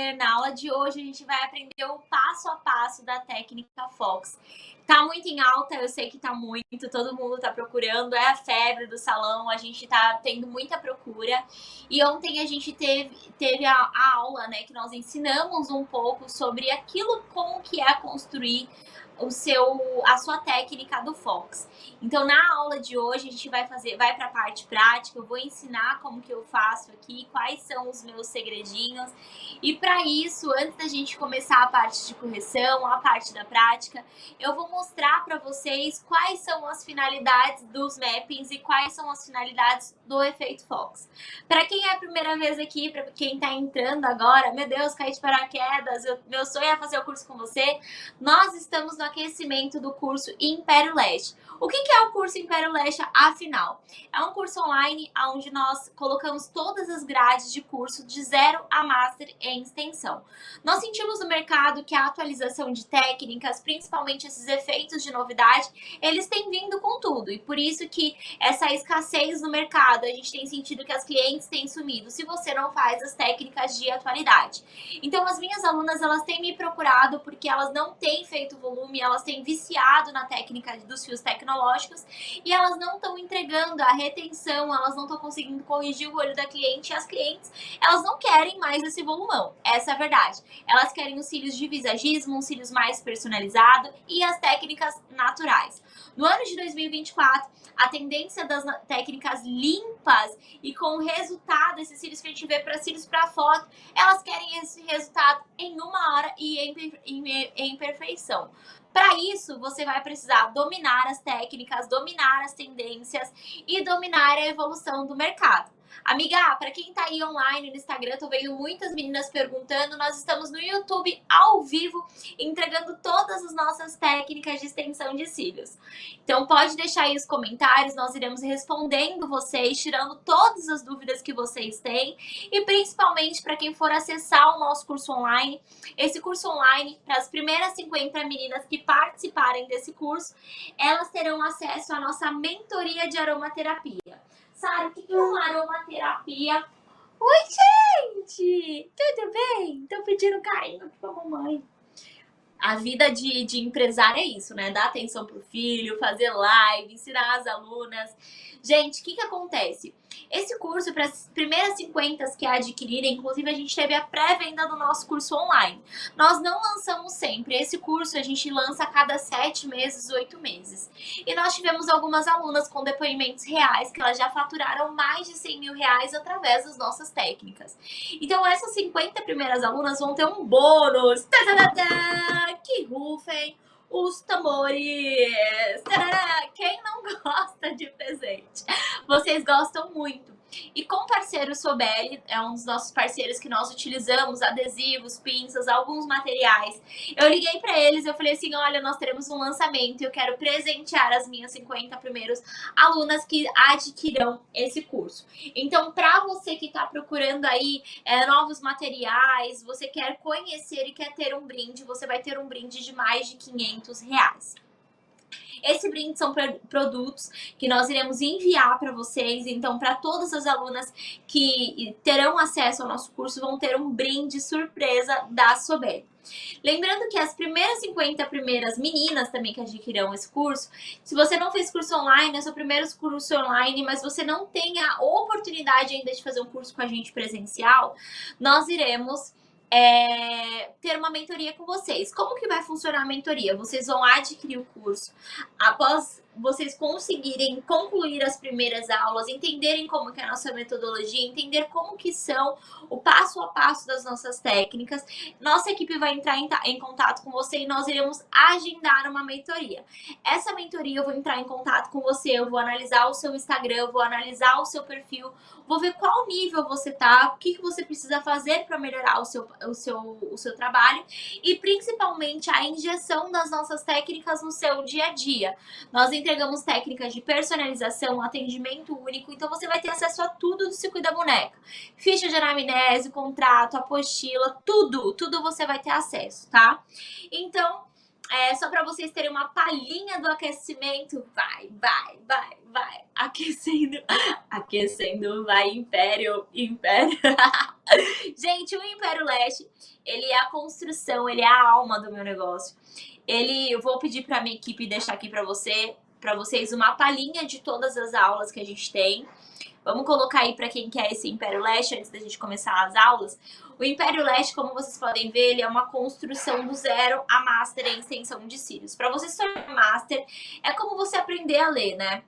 Renner. Na aula de hoje a gente vai aprender o passo a passo da técnica Fox. Tá muito em alta, eu sei que tá muito, todo mundo tá procurando, é a febre do salão, a gente tá tendo muita procura. E ontem a gente teve a aula, né, que nós ensinamos um pouco sobre aquilo, como que é construir a sua técnica do Fox. Então, na aula de hoje, a gente vai para a parte prática, eu vou ensinar como que eu faço aqui, quais são os meus segredinhos. E para isso, antes da gente começar a parte de correção, a parte da prática, eu vou mostrar para vocês quais são as finalidades dos mappings e quais são as finalidades do efeito Fox. Para quem é a primeira vez aqui, para quem está entrando agora, meu Deus, caí de paraquedas, meu sonho é fazer o curso com você. Nós estamos no aquecimento do curso Império Leste. O que é o curso Império Leste, afinal? É um curso online onde nós colocamos todas as grades de curso de 0 a Master em extensão. Nós sentimos no mercado que a atualização de técnicas, principalmente esses efeitos de novidade, eles têm vindo com tudo. E por isso que essa escassez no mercado, a gente tem sentido que as clientes têm sumido se você não faz as técnicas de atualidade. Então, as minhas alunas, elas têm me procurado porque elas não têm feito volume, elas têm viciado na técnica dos fios tecnológicos e elas não estão entregando a retenção, elas não estão conseguindo corrigir o olho da cliente e as clientes, elas não querem mais esse volumão, essa é a verdade. Elas querem os cílios de visagismo, os cílios mais personalizados e as técnicas naturais. No ano de 2024, a tendência das técnicas limpas e com o resultado, esses cílios que a gente vê para cílios para foto, elas querem esse resultado em 1 hora e em perfeição. Para isso, você vai precisar dominar as técnicas, dominar as tendências e dominar a evolução do mercado. Amiga, para quem tá aí online no Instagram, tô vendo muitas meninas perguntando, nós estamos no YouTube ao vivo, entregando todas as nossas técnicas de extensão de cílios. Então pode deixar aí os comentários, nós iremos respondendo vocês, tirando todas as dúvidas que vocês têm e principalmente para quem for acessar o nosso curso online. Esse curso online, para as primeiras 50 meninas que participarem desse curso, elas terão acesso à nossa mentoria de aromaterapia. Sara, o que é uma aromaterapia? Oi, gente! Tudo bem? Tô pedindo carinho aqui pra mamãe. A vida de empresário é isso, né? Dar atenção pro filho, fazer live, ensinar as alunas. Gente, o que acontece? Esse curso, para as primeiras 50 que adquirirem, inclusive a gente teve a pré-venda do nosso curso online. Nós não lançamos sempre. Esse curso a gente lança a cada 7 meses, 8 meses. E nós tivemos algumas alunas com depoimentos reais, que elas já faturaram mais de 100 mil reais através das nossas técnicas. Então, essas 50 primeiras alunas vão ter um bônus. Tadadadá, que rufem os tambores! Tarará! Quem não gosta de presente? Vocês gostam muito. E com o parceiro Sobelli, é um dos nossos parceiros que nós utilizamos, adesivos, pinças, alguns materiais. Eu liguei para eles, eu falei assim, olha, nós teremos um lançamento e eu quero presentear as minhas 50 primeiros alunas que adquirirão esse curso. Então, para você que está procurando aí novos materiais, você quer conhecer e quer ter um brinde, você vai ter um brinde de mais de 500 reais. Esse brinde são produtos que nós iremos enviar para vocês, então para todas as alunas que terão acesso ao nosso curso vão ter um brinde surpresa da Sobelli. Lembrando que as primeiras 50 primeiras meninas também que adquirirão esse curso, se você não fez curso online, é seu primeiro curso online, mas você não tem a oportunidade ainda de fazer um curso com a gente presencial, nós iremos ter uma mentoria com vocês. Como que vai funcionar a mentoria? Vocês vão adquirir o curso após vocês conseguirem concluir as primeiras aulas, entenderem como que é a nossa metodologia, entender como que são o passo a passo das nossas técnicas. Nossa equipe vai entrar em contato com você e nós iremos agendar uma mentoria. Essa mentoria eu vou entrar em contato com você, eu vou analisar o seu Instagram, eu vou analisar o seu perfil, vou ver qual nível você tá, o que você precisa fazer para melhorar o seu trabalho e principalmente a injeção das nossas técnicas no seu dia a dia. Nós entregamos técnicas de personalização, atendimento único, então você vai ter acesso a tudo do Circuito da Boneca. Ficha de anamnese, contrato, apostila, tudo você vai ter acesso, tá? Então, só para vocês terem uma palhinha do aquecimento, vai, aquecendo, vai, Império. Gente, o Império Leste, ele é a construção, ele é a alma do meu negócio. Eu vou pedir para minha equipe deixar aqui para vocês uma palhinha de todas as aulas que a gente tem. Vamos colocar aí para quem quer esse Império Leste antes da gente começar as aulas. O Império Leste, como vocês podem ver, ele é uma construção do zero a Master em extensão de cílios. Para você se tornar Master, é como você aprender a ler, né?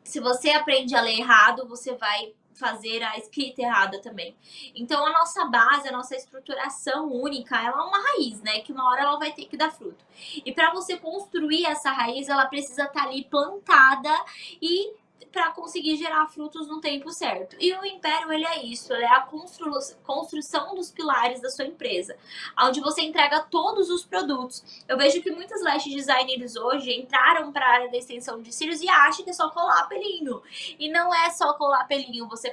Se você aprende a ler errado, você vai fazer a escrita errada também. Então, a nossa base, a nossa estruturação única, ela é uma raiz, né? Que uma hora ela vai ter que dar fruto. E para você construir essa raiz, ela precisa estar ali plantada e para conseguir gerar frutos no tempo certo. E o Império, ele é isso, ele é a construção dos pilares da sua empresa, onde você entrega todos os produtos. Eu vejo que muitos lash designers hoje entraram para a área da extensão de cílios e acham que é só colar pelinho. E não é só colar pelinho, você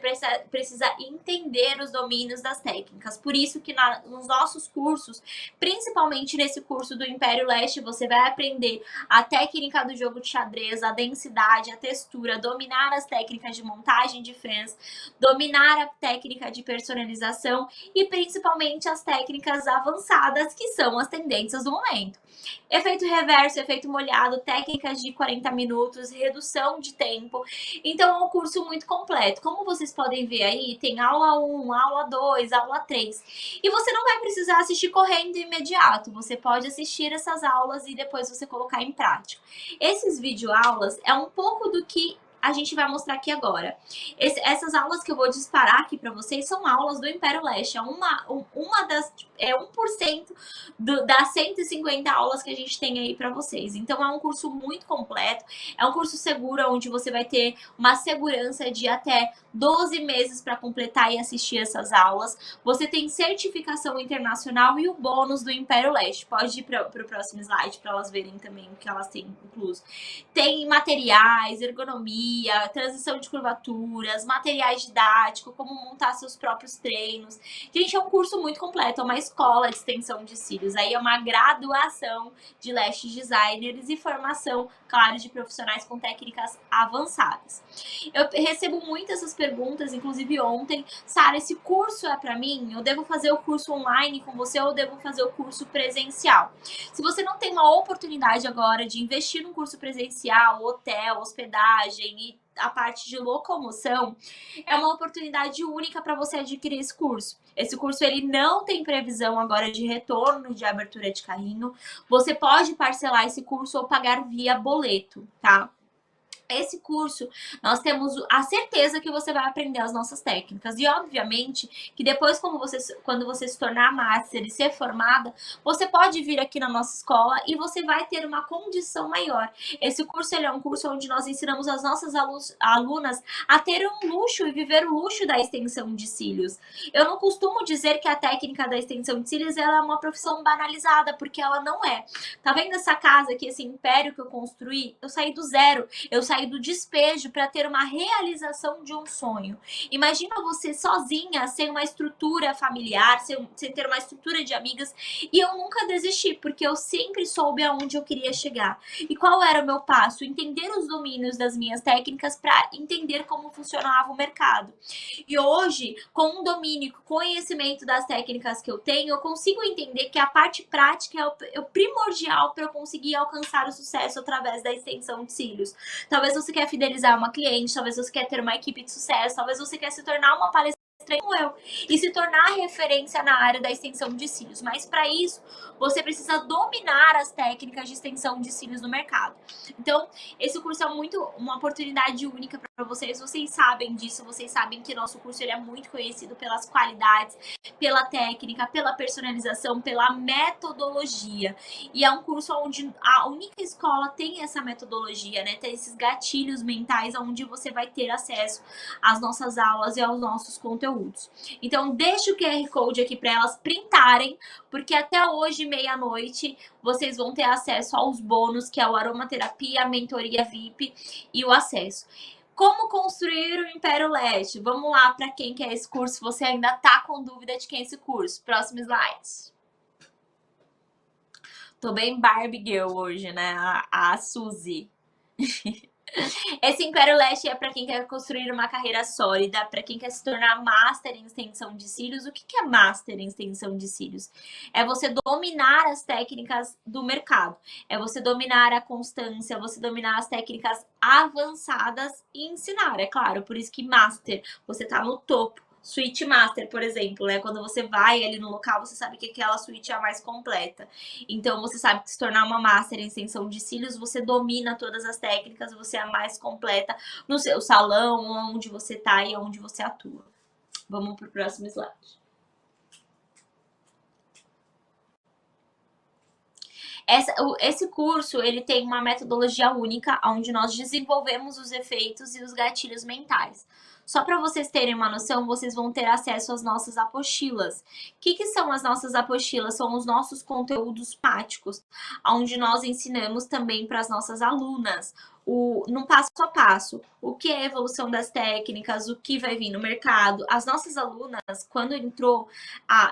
precisa entender os domínios das técnicas. Por isso que nos nossos cursos, principalmente nesse curso do Império Leste, você vai aprender a técnica do jogo de xadrez, a densidade, a textura, dominar as técnicas de montagem de fãs, dominar a técnica de personalização e principalmente as técnicas avançadas, que são as tendências do momento. Efeito reverso, efeito molhado, técnicas de 40 minutos, redução de tempo. Então é um curso muito completo. Como vocês podem ver aí, tem aula 1, aula 2, aula 3. E você não vai precisar assistir correndo imediato. Você pode assistir essas aulas e depois você colocar em prática. Esses videoaulas é um pouco do que a gente vai mostrar aqui agora. Essas aulas que eu vou disparar aqui para vocês são aulas do Império Leste. É uma das... É 1% das 150 aulas que a gente tem aí para vocês. Então, é um curso muito completo. É um curso seguro, onde você vai ter uma segurança de até 12 meses para completar e assistir essas aulas. Você tem certificação internacional e o bônus do Império Leste. Pode ir para o próximo slide para elas verem também o que elas têm incluso. Tem materiais, ergonomia, transição de curvaturas, materiais didáticos, como montar seus próprios treinos. Gente, é um curso muito completo, é uma escola de extensão de cílios. Aí é uma graduação de lash designers e formação, claro, de profissionais com técnicas avançadas. Eu recebo muitas essas perguntas, inclusive ontem. Sara, esse curso é para mim? Eu devo fazer o curso online com você ou eu devo fazer o curso presencial? Se você não tem uma oportunidade agora de investir num curso presencial, hotel, hospedagem e a parte de locomoção, é uma oportunidade única para você adquirir esse curso. Esse curso ele não tem previsão agora de retorno de abertura de carrinho. Você pode parcelar esse curso ou pagar via boleto, tá? Esse curso, nós temos a certeza que você vai aprender as nossas técnicas. E, obviamente, que depois, quando você se tornar master e ser formada, você pode vir aqui na nossa escola e você vai ter uma condição maior. Esse curso ele é um curso onde nós ensinamos as nossas alunas a ter um luxo e viver o luxo da extensão de cílios. Eu não costumo dizer que a técnica da extensão de cílios ela é uma profissão banalizada, porque ela não é. Tá vendo essa casa aqui, esse império que eu construí? Eu saí do zero, eu saí do despejo para ter uma realização de um sonho. Imagina você sozinha, sem uma estrutura familiar, sem ter uma estrutura de amigas, e eu nunca desisti, porque eu sempre soube aonde eu queria chegar. E qual era o meu passo? Entender os domínios das minhas técnicas para entender como funcionava o mercado. E hoje, com um domínio, conhecimento das técnicas que eu tenho, eu consigo entender que a parte prática é o primordial para eu conseguir alcançar o sucesso através da extensão de cílios. Talvez você quer fidelizar uma cliente, talvez você quer ter uma equipe de sucesso, talvez você quer se tornar uma palestrante como eu e se tornar referência na área da extensão de cílios. Mas para isso, você precisa dominar as técnicas de extensão de cílios no mercado. Então, esse curso é uma oportunidade única para vocês. Vocês sabem disso, vocês sabem que nosso curso ele é muito conhecido pelas qualidades, pela técnica, pela personalização, pela metodologia. E é um curso onde a única escola tem essa metodologia, né? Tem esses gatilhos mentais onde você vai ter acesso às nossas aulas e aos nossos conteúdos. Então, deixa o QR Code aqui para elas printarem, porque até hoje, meia-noite, vocês vão ter acesso aos bônus, que é o aromaterapia, a mentoria VIP e o acesso. Como construir o Império Leste? Vamos lá para quem quer esse curso, se você ainda tá com dúvida de quem é esse curso. Próximo slide. Tô bem Barbie Girl hoje, né? A Suzy. Esse Império Leste é para quem quer construir uma carreira sólida, para quem quer se tornar master em extensão de cílios. O que é master em extensão de cílios? É você dominar as técnicas do mercado, é você dominar a constância, você dominar as técnicas avançadas e ensinar, é claro, por isso que master, você está no topo. Suíte Master, por exemplo, né? Quando você vai ali no local, você sabe que aquela suíte é a mais completa. Então, você sabe que se tornar uma Master em extensão de cílios, você domina todas as técnicas, você é a mais completa no seu salão, onde você tá e onde você atua. Vamos pro próximo slide. Esse curso ele tem uma metodologia única, onde nós desenvolvemos os efeitos e os gatilhos mentais. Só para vocês terem uma noção, vocês vão ter acesso às nossas apostilas. O que são as nossas apostilas? São os nossos conteúdos práticos, onde nós ensinamos também para as nossas alunas no passo a passo, o que é a evolução das técnicas, o que vai vir no mercado. As nossas alunas, quando entrou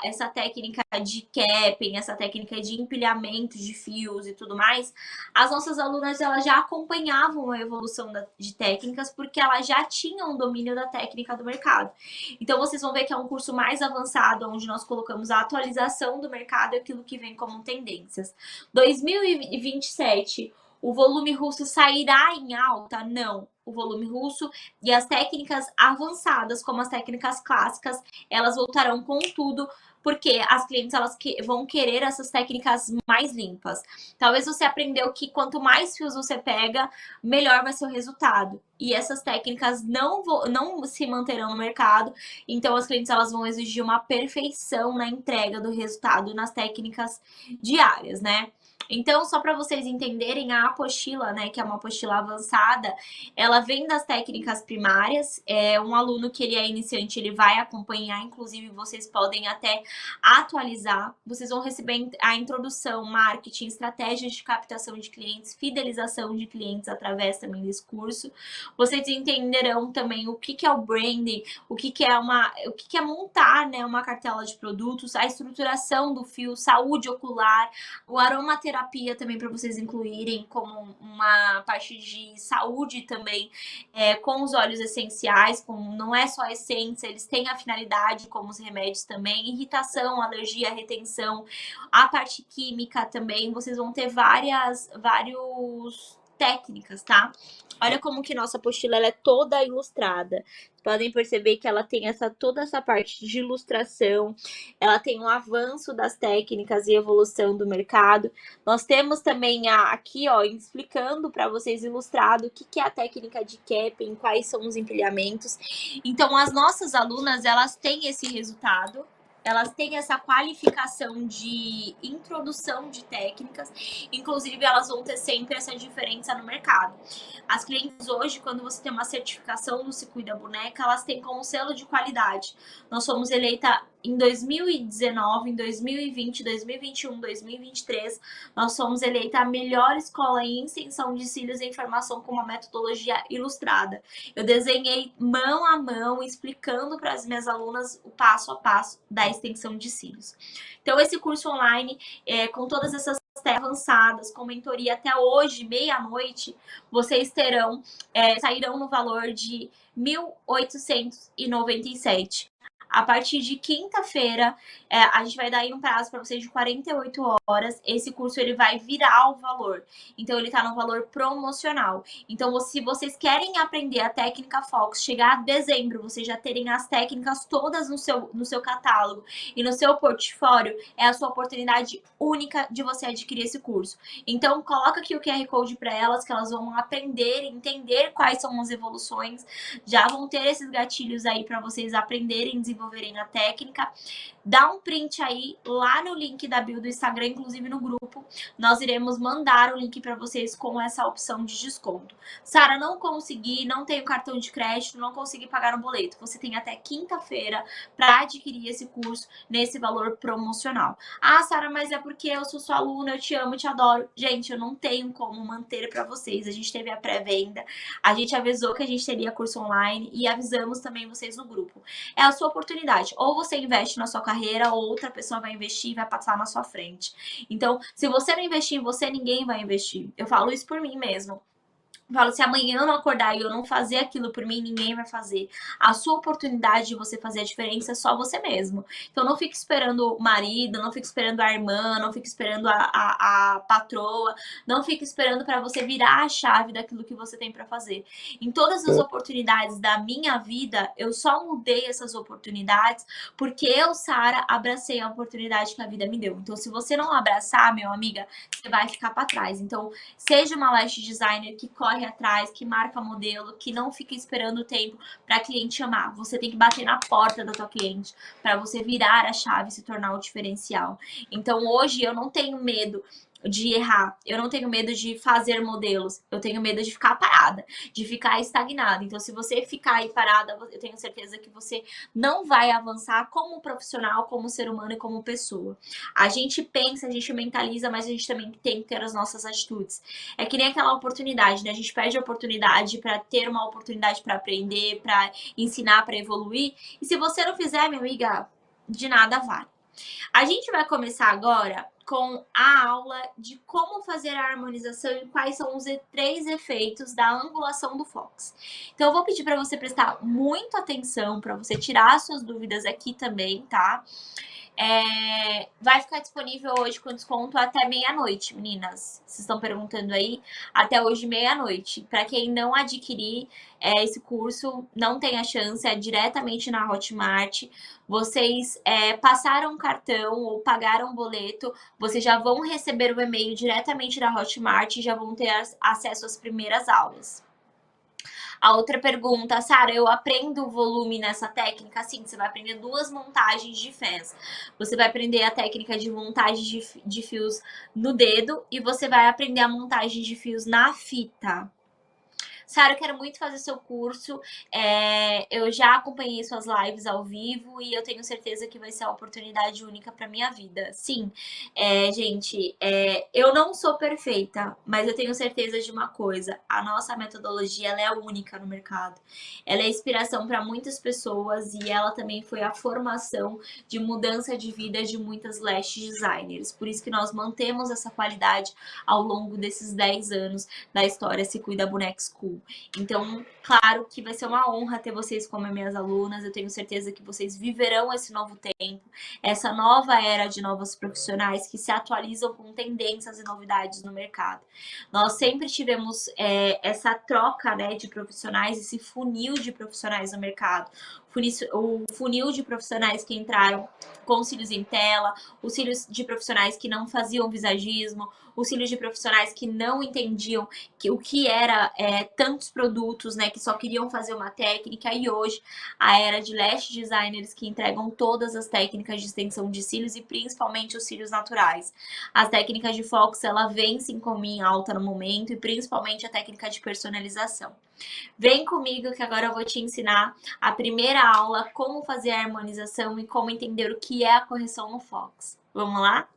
essa técnica de capping, essa técnica de empilhamento de fios e tudo mais, as nossas alunas elas já acompanhavam a evolução de técnicas porque elas já tinham um domínio da técnica do mercado. Então vocês vão ver que é um curso mais avançado, onde nós colocamos a atualização do mercado e aquilo que vem como tendências. 2027, o volume russo sairá em alta? Não. O volume russo e as técnicas avançadas, como as técnicas clássicas, elas voltarão com tudo, porque as clientes elas vão querer essas técnicas mais limpas. Talvez você aprendeu que quanto mais fios você pega, melhor vai ser o resultado. E essas técnicas não se manterão no mercado, então as clientes elas vão exigir uma perfeição na entrega do resultado nas técnicas diárias, né? Então, só para vocês entenderem, a apostila, né, que é uma apostila avançada, ela vem das técnicas primárias. Um aluno que ele é iniciante, ele vai acompanhar, inclusive vocês podem até atualizar. Vocês vão receber a introdução, marketing, estratégias de captação de clientes, fidelização de clientes através também desse curso. Vocês entenderão também o que é o branding, o que é montar, né, uma cartela de produtos, a estruturação do fio, saúde ocular, o aromaterapia também para vocês incluírem como uma parte de saúde também, com os óleos essenciais, não é só essência, eles têm a finalidade como os remédios também, irritação, alergia, retenção, a parte química também, vocês vão ter várias técnicas, tá? Olha como que nossa apostila ela é toda ilustrada. Podem perceber que ela tem toda essa parte de ilustração, ela tem um avanço das técnicas e evolução do mercado. Nós temos também aqui, ó, explicando para vocês ilustrado o que é a técnica de capping, quais são os empilhamentos. Então, as nossas alunas, elas têm esse resultado, elas têm essa qualificação de introdução de técnicas, inclusive elas vão ter sempre essa diferença no mercado. As clientes hoje, quando você tem uma certificação do Se Cuida Boneca, elas têm como selo de qualidade. Nós fomos eleita em 2019, em 2020, 2021, 2023, nós fomos eleita a melhor escola em extensão de cílios e informação com uma metodologia ilustrada. Eu desenhei mão a mão, explicando para as minhas alunas o passo a passo da extensão de cílios. Então, esse curso online, com todas essas técnicas avançadas, com mentoria até hoje, meia-noite, vocês sairão no valor de R$ 1.897. A partir de quinta-feira, a gente vai dar aí um prazo para vocês de 48 horas. Esse curso ele vai virar o valor. Então, ele está no valor promocional. Então, se vocês querem aprender a técnica Fox, chegar a dezembro, vocês já terem as técnicas todas no seu catálogo e no seu portfólio, é a sua oportunidade única de você adquirir esse curso. Então, coloca aqui o QR Code para elas, que elas vão aprender, entender quais são as evoluções. Já vão ter esses gatilhos aí para vocês aprenderem, desenvolverem a técnica. Dá um print aí lá no link da bio do Instagram, inclusive no grupo. Nós iremos mandar o link para vocês com essa opção de desconto. Sara, não consegui, não tenho cartão de crédito, não consegui pagar no boleto. Você tem até quinta-feira para adquirir esse curso nesse valor promocional. Ah, Sara, mas é porque eu sou sua aluna, eu te amo, te adoro. Gente, eu não tenho como manter para vocês. A gente teve a pré-venda, a gente avisou que a gente teria curso online e avisamos também vocês no grupo. É a sua oportunidade. Ou você investe na sua carreira, ou outra pessoa vai investir e vai passar na sua frente. Então, se você não investir em você, ninguém vai investir. Eu falo isso por mim mesmo. falo, se amanhã eu não acordar e eu não fazer aquilo por mim, ninguém vai fazer. A sua oportunidade de você fazer a diferença é só você mesmo. Então não fique esperando o marido, não fique esperando a irmã, não fique esperando a patroa, não fique esperando para você virar a chave daquilo que você tem para fazer. Em todas as oportunidades da minha vida, eu só mudei essas oportunidades porque eu, Sara, abracei a oportunidade que a vida me deu. Então se você não abraçar, meu amiga, você vai ficar para trás. Então seja uma lash designer que corre atrás, que marca modelo, que não fica esperando o tempo para cliente amar. Você tem que bater na porta da tua cliente para você virar a chave e se tornar o diferencial. Então hoje eu não tenho medo de errar, eu não tenho medo de fazer modelos, eu tenho medo de ficar parada, de ficar estagnada. Então se você ficar aí parada, eu tenho certeza que você não vai avançar como profissional, como ser humano e como pessoa. A gente pensa, a gente mentaliza, mas a gente também tem que ter as nossas atitudes. É que nem aquela oportunidade, né? A gente perde a oportunidade para ter uma oportunidade para aprender, para ensinar, para evoluir. E se você não fizer, minha amiga, de nada vale. A gente vai começar agora com a aula de como fazer a harmonização e quais são os 3 efeitos da angulação do Fox. Então eu vou pedir para você prestar muita atenção, para você tirar suas dúvidas aqui também, tá? Vai ficar disponível hoje com desconto até meia-noite, meninas. Vocês estão perguntando aí, até hoje meia-noite. Para quem não adquirir esse curso, não tem a chance, é diretamente na Hotmart. Vocês passaram cartão ou pagaram boleto, vocês já vão receber o e-mail diretamente da Hotmart e já vão ter acesso às primeiras aulas. A outra pergunta, Sara, eu aprendo o volume nessa técnica? Sim, você vai aprender 2 montagens de fãs. Você vai aprender a técnica de montagem de fios no dedo e você vai aprender a montagem de fios na fita. Sara, eu quero muito fazer seu curso, eu já acompanhei suas lives ao vivo e eu tenho certeza que vai ser uma oportunidade única para minha vida. Sim, gente, eu não sou perfeita, mas eu tenho certeza de uma coisa, a nossa metodologia ela é única no mercado. Ela é inspiração para muitas pessoas e ela também foi a formação de mudança de vida de muitas lash designers. Por isso que nós mantemos essa qualidade ao longo desses 10 anos da história Se Cuida Boneca School. Então, claro que vai ser uma honra ter vocês como minhas alunas. Eu tenho certeza que vocês viverão esse novo tempo, essa nova era de novos profissionais que se atualizam com tendências e novidades no mercado. Nós sempre tivemos essa troca, né, de profissionais, esse funil de profissionais no mercado. O funil de profissionais que entraram com cílios em tela, os cílios de profissionais que não faziam visagismo, os cílios de profissionais que não entendiam o que era tantos produtos, né, que só queriam fazer uma técnica, e hoje a era de lash designers que entregam todas as técnicas de extensão de cílios e principalmente os cílios naturais. As técnicas de Fox, ela vem sim como em alta no momento e principalmente a técnica de personalização. Vem comigo que agora eu vou te ensinar a primeira aula, como fazer a harmonização e como entender o que é a correção no Fox. Vamos lá?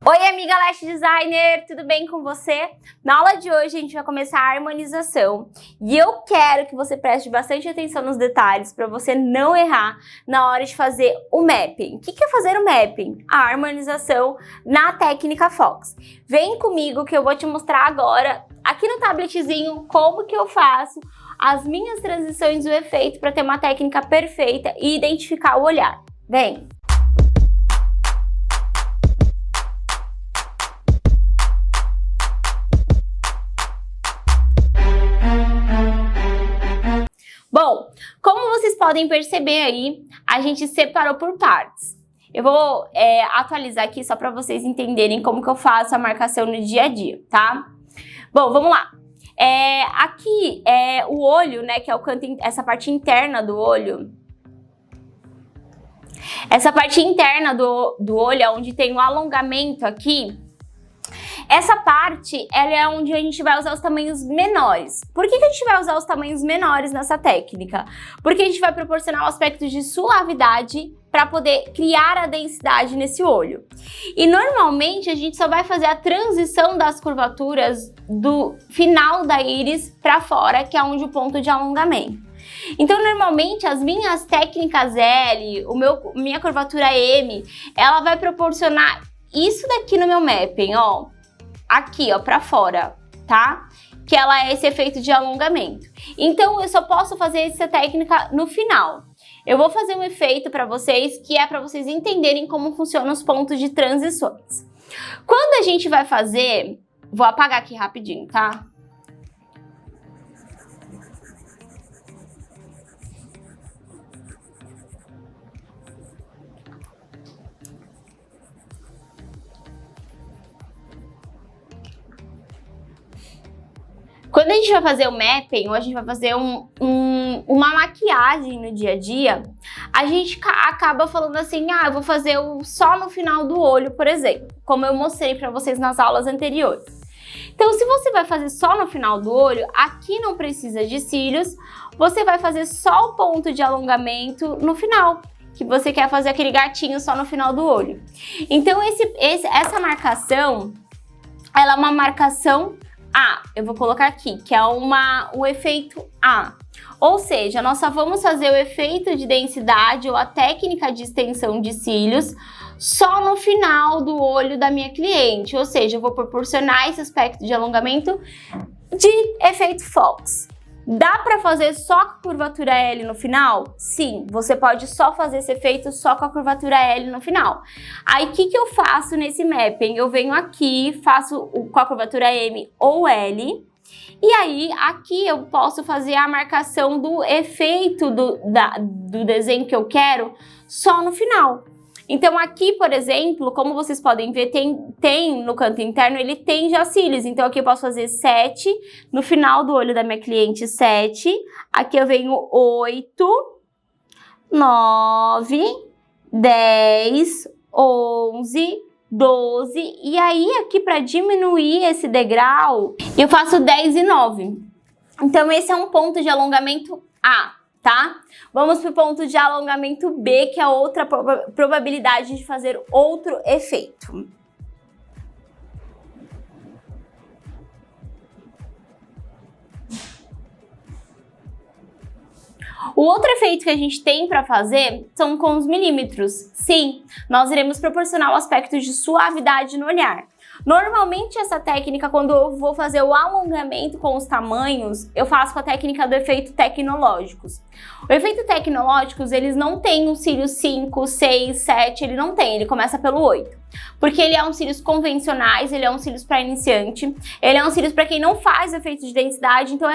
Oi, amiga Lash Designer, tudo bem com você? Na aula de hoje a gente vai começar a harmonização e eu quero que você preste bastante atenção nos detalhes para você não errar na hora de fazer o mapping. O que é fazer o mapping? A harmonização na técnica Fox. Vem comigo que eu vou te mostrar agora, aqui no tabletzinho, como que eu faço as minhas transições do efeito para ter uma técnica perfeita e identificar o olhar. Vem! Bom, como vocês podem perceber aí, a gente separou por partes. Eu vou atualizar aqui só para vocês entenderem como que eu faço a marcação no dia a dia, tá? Bom, vamos lá. Aqui é o olho, né, que é o canto, essa parte interna do olho. Essa parte interna do olho é onde tem um alongamento aqui. Essa parte, ela é onde a gente vai usar os tamanhos menores. Por que a gente vai usar os tamanhos menores nessa técnica? Porque a gente vai proporcionar um aspecto de suavidade para poder criar a densidade nesse olho. E normalmente a gente só vai fazer a transição das curvaturas do final da íris para fora, que é onde o ponto de alongamento. Então, normalmente, as minhas técnicas L, minha curvatura M, ela vai proporcionar isso daqui no meu mapping, ó. Aqui, ó, pra fora, tá? que ela é esse efeito de alongamento. Então, eu só posso fazer essa técnica no final. Eu vou fazer um efeito para vocês, que é para vocês entenderem como funcionam os pontos de transições. Quando a gente vai fazer... Vou apagar aqui rapidinho, tá? Quando a gente vai fazer o mapping, ou a gente vai fazer uma maquiagem no dia a dia, a gente acaba falando assim, eu vou fazer só no final do olho, por exemplo, como eu mostrei para vocês nas aulas anteriores. Então, se você vai fazer só no final do olho, aqui não precisa de cílios, você vai fazer só o ponto de alongamento no final, que você quer fazer aquele gatinho só no final do olho. Então, essa marcação, ela é uma marcação A, eu vou colocar aqui, que é o efeito A. Ou seja, nós só vamos fazer o efeito de densidade ou a técnica de extensão de cílios só no final do olho da minha cliente. Ou seja, eu vou proporcionar esse aspecto de alongamento de efeito Fox. Dá para fazer só com a curvatura L no final? Sim, você pode só fazer esse efeito só com a curvatura L no final. Aí, o que eu faço nesse mapping? Eu venho aqui, faço com a curvatura M ou L, e aí aqui eu posso fazer a marcação do efeito do desenho que eu quero só no final. Então aqui, por exemplo, como vocês podem ver, tem no canto interno, ele tem já cílios. Então aqui eu posso fazer 7, no final do olho da minha cliente 7. Aqui eu venho 8, 9, 10, 11, 12. E aí aqui para diminuir esse degrau, eu faço 10 e 9. Então esse é um ponto de alongamento A, tá? Vamos para o ponto de alongamento B, que é outra probabilidade de fazer outro efeito. O outro efeito que a gente tem para fazer são com os milímetros. Sim, nós iremos proporcionar o aspecto de suavidade no olhar. Normalmente essa técnica, quando eu vou fazer o alongamento com os tamanhos, eu faço com a técnica do efeito tecnológicos. O efeito tecnológicos, eles não têm um cílio 5, 6, 7, ele não tem, ele começa pelo 8. Porque ele é um cílios convencionais, ele é um cílios para iniciante, ele é um cílios para quem não faz efeito de densidade, então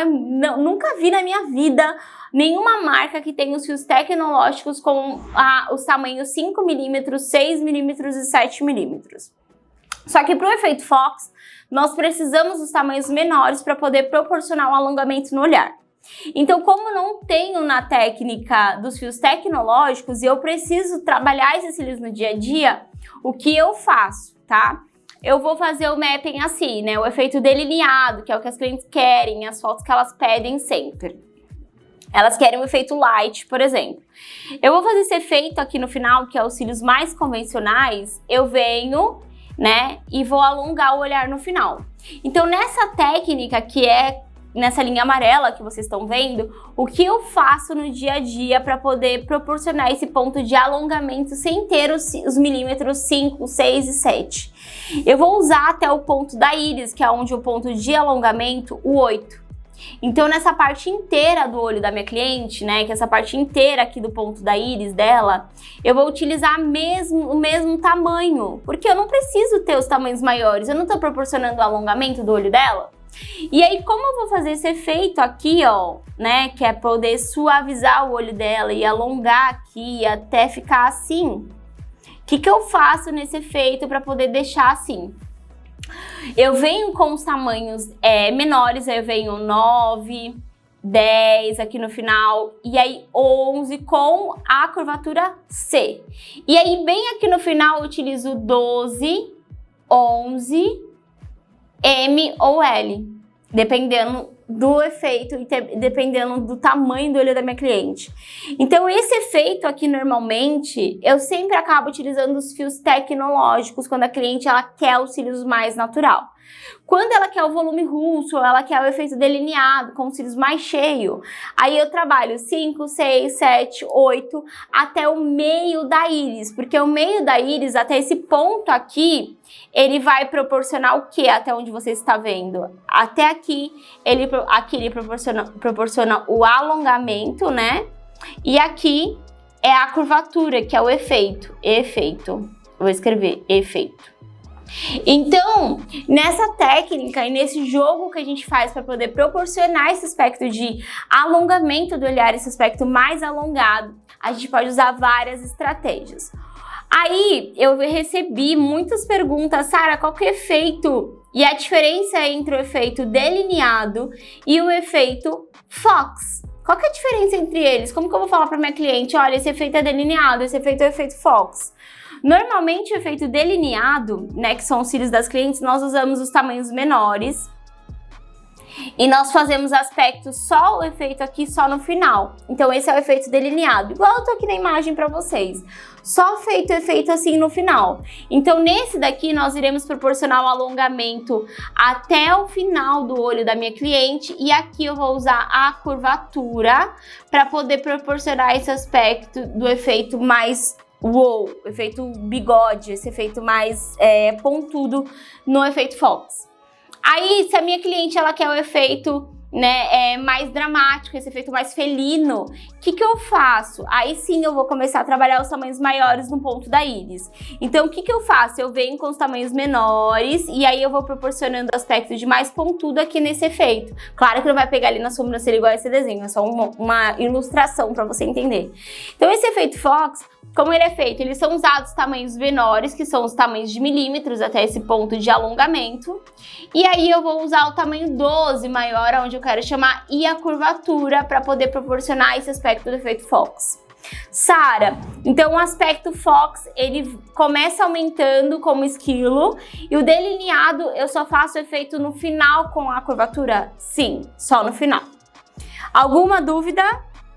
nunca vi na minha vida nenhuma marca que tenha os fios tecnológicos com os tamanhos 5mm, 6mm e 7mm. Só que para o efeito Fox, nós precisamos dos tamanhos menores para poder proporcionar um alongamento no olhar. Então, como não tenho na técnica dos fios tecnológicos e eu preciso trabalhar esses cílios no dia a dia, o que eu faço, tá? Eu vou fazer o mapping assim, né? O efeito delineado, que é o que as clientes querem, as fotos que elas pedem sempre. Elas querem um efeito light, por exemplo. Eu vou fazer esse efeito aqui no final, que é os cílios mais convencionais, eu venho, né, e vou alongar o olhar no final. Então, nessa técnica, que é nessa linha amarela que vocês estão vendo, o que eu faço no dia a dia para poder proporcionar esse ponto de alongamento sem ter os milímetros 5, 6 e 7. Eu vou usar até o ponto da íris, que é onde o ponto de alongamento, o 8. Então, nessa parte inteira do olho da minha cliente, né, que é essa parte inteira aqui do ponto da íris dela, eu vou utilizar o mesmo tamanho, porque eu não preciso ter os tamanhos maiores, eu não estou proporcionando o alongamento do olho dela. E aí, como eu vou fazer esse efeito aqui, ó, né, que é poder suavizar o olho dela e alongar aqui até ficar assim, o que eu faço nesse efeito para poder deixar assim? Eu venho com os tamanhos menores, aí eu venho 9, 10 aqui no final, e aí 11 com a curvatura C. E aí bem aqui no final eu utilizo 12, 11, M ou L, dependendo do efeito e dependendo do tamanho do olho da minha cliente. Então esse efeito aqui normalmente eu sempre acabo utilizando os fios tecnológicos quando a cliente ela quer os cílios mais natural. Quando ela quer o volume russo, ela quer o efeito delineado, com os cílios mais cheios, aí eu trabalho 5, 6, 7, 8, até o meio da íris, porque o meio da íris, até esse ponto aqui, ele vai proporcionar o que até onde você está vendo? Até aqui ele proporciona o alongamento, né? E aqui é a curvatura, que é o efeito. Vou escrever efeito. Então, nessa técnica e nesse jogo que a gente faz para poder proporcionar esse aspecto de alongamento do olhar, esse aspecto mais alongado, a gente pode usar várias estratégias. Aí, eu recebi muitas perguntas, Sara, qual que é o efeito e a diferença entre o efeito delineado e o efeito Fox? Qual que é a diferença entre eles? Como que eu vou falar para minha cliente, olha, esse efeito é delineado, esse efeito é o efeito Fox? Normalmente o efeito delineado, né, que são os cílios das clientes, nós usamos os tamanhos menores e nós fazemos aspectos só o efeito aqui, só no final. Então esse é o efeito delineado, igual eu tô aqui na imagem para vocês. Só feito efeito assim no final. Então nesse daqui nós iremos proporcionar um alongamento até o final do olho da minha cliente e aqui eu vou usar a curvatura para poder proporcionar esse aspecto do efeito mais wow, efeito bigode, esse efeito mais pontudo no efeito Fox. Aí, se a minha cliente ela quer o efeito, né, mais dramático, esse efeito mais felino, o que eu faço? Aí sim eu vou começar a trabalhar os tamanhos maiores no ponto da íris. Então, o que eu faço? Eu venho com os tamanhos menores e aí eu vou proporcionando o aspecto de mais pontudo aqui nesse efeito. Claro que não vai pegar ali na sobrancelha igual esse desenho, é só uma ilustração para você entender. Então, esse efeito Fox, como ele é feito? Eles são usados tamanhos menores, que são os tamanhos de milímetros até esse ponto de alongamento. E aí eu vou usar o tamanho 12 maior, onde eu quero chamar, e a curvatura para poder proporcionar esse aspecto do efeito Fox. Sara, então o aspecto Fox, ele começa aumentando como esquilo e o delineado eu só faço efeito no final com a curvatura? Sim, só no final. Alguma dúvida?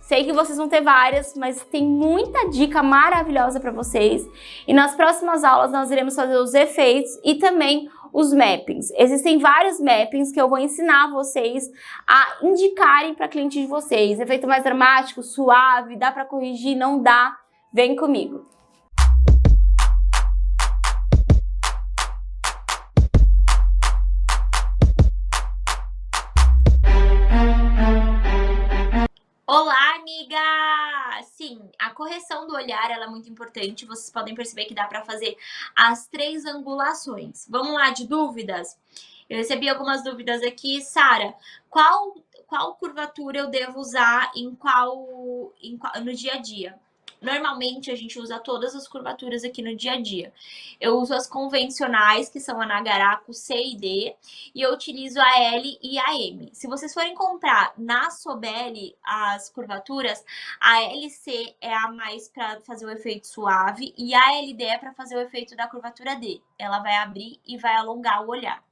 Sei que vocês vão ter várias, mas tem muita dica maravilhosa para vocês. E nas próximas aulas nós iremos fazer os efeitos e também os mappings. Existem vários mappings que eu vou ensinar vocês a indicarem para cliente de vocês. Efeito mais dramático, suave, dá para corrigir, não dá? Vem comigo. Olá, amiga! Sim, a correção do olhar ela é muito importante. Vocês podem perceber que dá para fazer as 3 angulações. Vamos lá, de dúvidas? Eu recebi algumas dúvidas aqui. Sara, qual curvatura eu devo usar no dia a dia? Normalmente a gente usa todas as curvaturas aqui no dia a dia. Eu uso as convencionais, que são a Nagaraku C e D, e eu utilizo a L e a M. Se vocês forem comprar na Sobelli as curvaturas, a LC é a mais para fazer o efeito suave e a LD é para fazer o efeito da curvatura D. Ela vai abrir e vai alongar o olhar.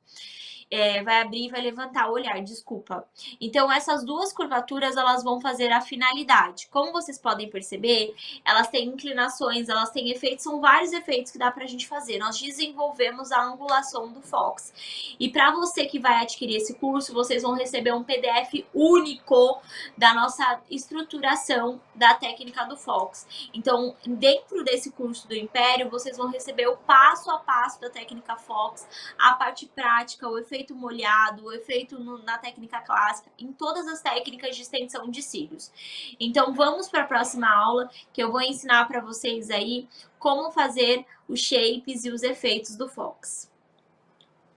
Vai abrir e vai levantar o olhar, desculpa. Então, essas duas curvaturas, elas vão fazer a finalidade. Como vocês podem perceber, elas têm inclinações, elas têm efeitos, são vários efeitos que dá pra gente fazer. Nós desenvolvemos a angulação do Fox. E para você que vai adquirir esse curso, vocês vão receber um PDF único da nossa estruturação da técnica do Fox. Então, dentro desse curso do Império, vocês vão receber o passo a passo da técnica Fox, a parte prática, o efeito molhado, o efeito na técnica clássica, em todas as técnicas de extensão de cílios. Então vamos para a próxima aula, que eu vou ensinar para vocês aí como fazer os shapes e os efeitos do Fox.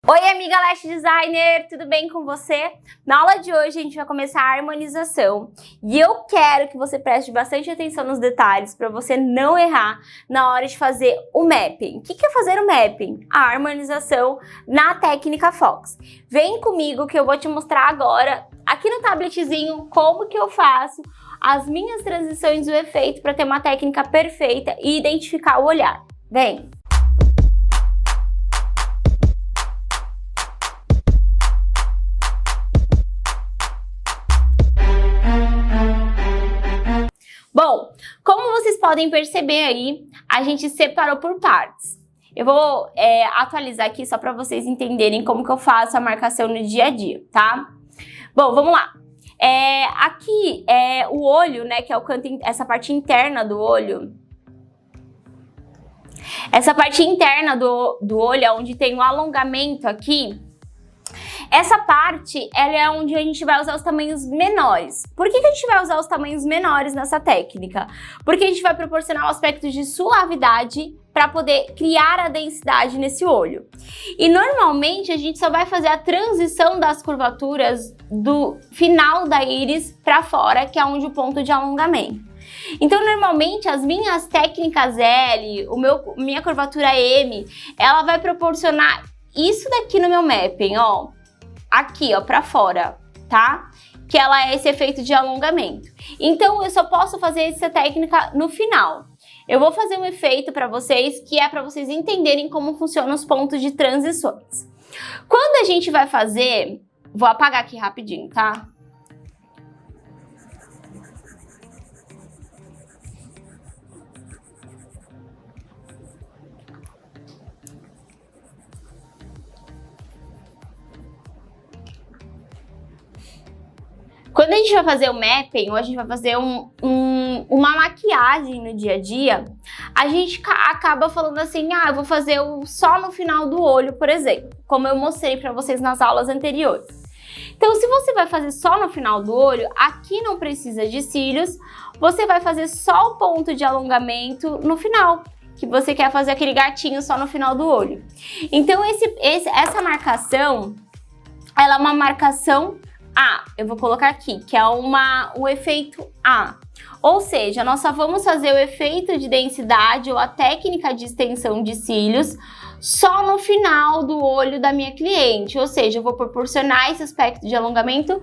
Oi, amiga Lash Designer, tudo bem com você? Na aula de hoje a gente vai começar a harmonização e eu quero que você preste bastante atenção nos detalhes para você não errar na hora de fazer o mapping. O que é fazer o mapping? A harmonização na técnica Fox. Vem comigo que eu vou te mostrar agora, aqui no tabletzinho, como que eu faço as minhas transições do efeito para ter uma técnica perfeita e identificar o olhar. Vem! Bom, como vocês podem perceber aí, a gente separou por partes. Eu vou atualizar aqui só para vocês entenderem como que eu faço a marcação no dia a dia, tá? Bom, vamos lá. Aqui é o olho, né, que é o canto, essa parte interna do olho. Essa parte interna do olho é onde tem um alongamento aqui. Essa parte, ela é onde a gente vai usar os tamanhos menores. Por que a gente vai usar os tamanhos menores nessa técnica? Porque a gente vai proporcionar um aspecto de suavidade para poder criar a densidade nesse olho. E normalmente a gente só vai fazer a transição das curvaturas do final da íris para fora, que é onde o ponto de alongamento. Então, normalmente, as minhas técnicas L, minha curvatura M, ela vai proporcionar isso daqui no meu mapping, ó. Aqui, ó, pra fora, tá? Que ela é esse efeito de alongamento. Então, eu só posso fazer essa técnica no final. Eu vou fazer um efeito para vocês, que é para vocês entenderem como funcionam os pontos de transições. Quando a gente vai fazer... Vou apagar aqui rapidinho, tá? Quando a gente vai fazer o mapping, ou a gente vai fazer uma maquiagem no dia a dia, a gente acaba falando assim, eu vou fazer só no final do olho, por exemplo, como eu mostrei para vocês nas aulas anteriores. Então, se você vai fazer só no final do olho, aqui não precisa de cílios, você vai fazer só o ponto de alongamento no final, que você quer fazer aquele gatinho só no final do olho. Então, essa marcação, ela é uma marcação A, eu vou colocar aqui, que é o efeito A. Ou seja, nós só vamos fazer o efeito de densidade ou a técnica de extensão de cílios só no final do olho da minha cliente. Ou seja, eu vou proporcionar esse aspecto de alongamento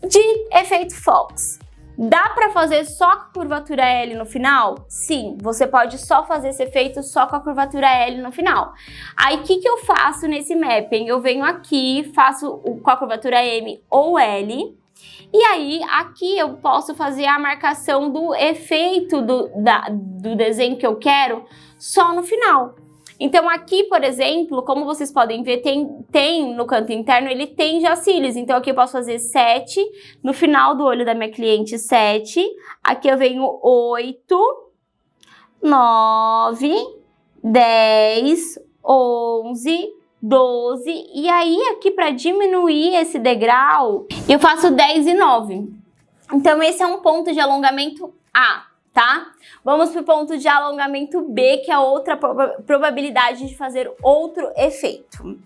de efeito Fox. Dá para fazer só com a curvatura L no final? Sim, você pode só fazer esse efeito só com a curvatura L no final. Aí, o que eu faço nesse mapping? Eu venho aqui, faço com a curvatura M ou L, e aí, aqui eu posso fazer a marcação do efeito do desenho que eu quero só no final. Então, aqui, por exemplo, como vocês podem ver, tem no canto interno, ele tem já cílios. Então, aqui eu posso fazer 7, no final do olho da minha cliente, 7. Aqui eu venho 8, 9, 10, 11, 12. E aí, aqui, para diminuir esse degrau, eu faço 10 e 9. Então, esse é um ponto de alongamento A, tá? Vamos para o ponto de alongamento B, que é outra probabilidade de fazer outro efeito.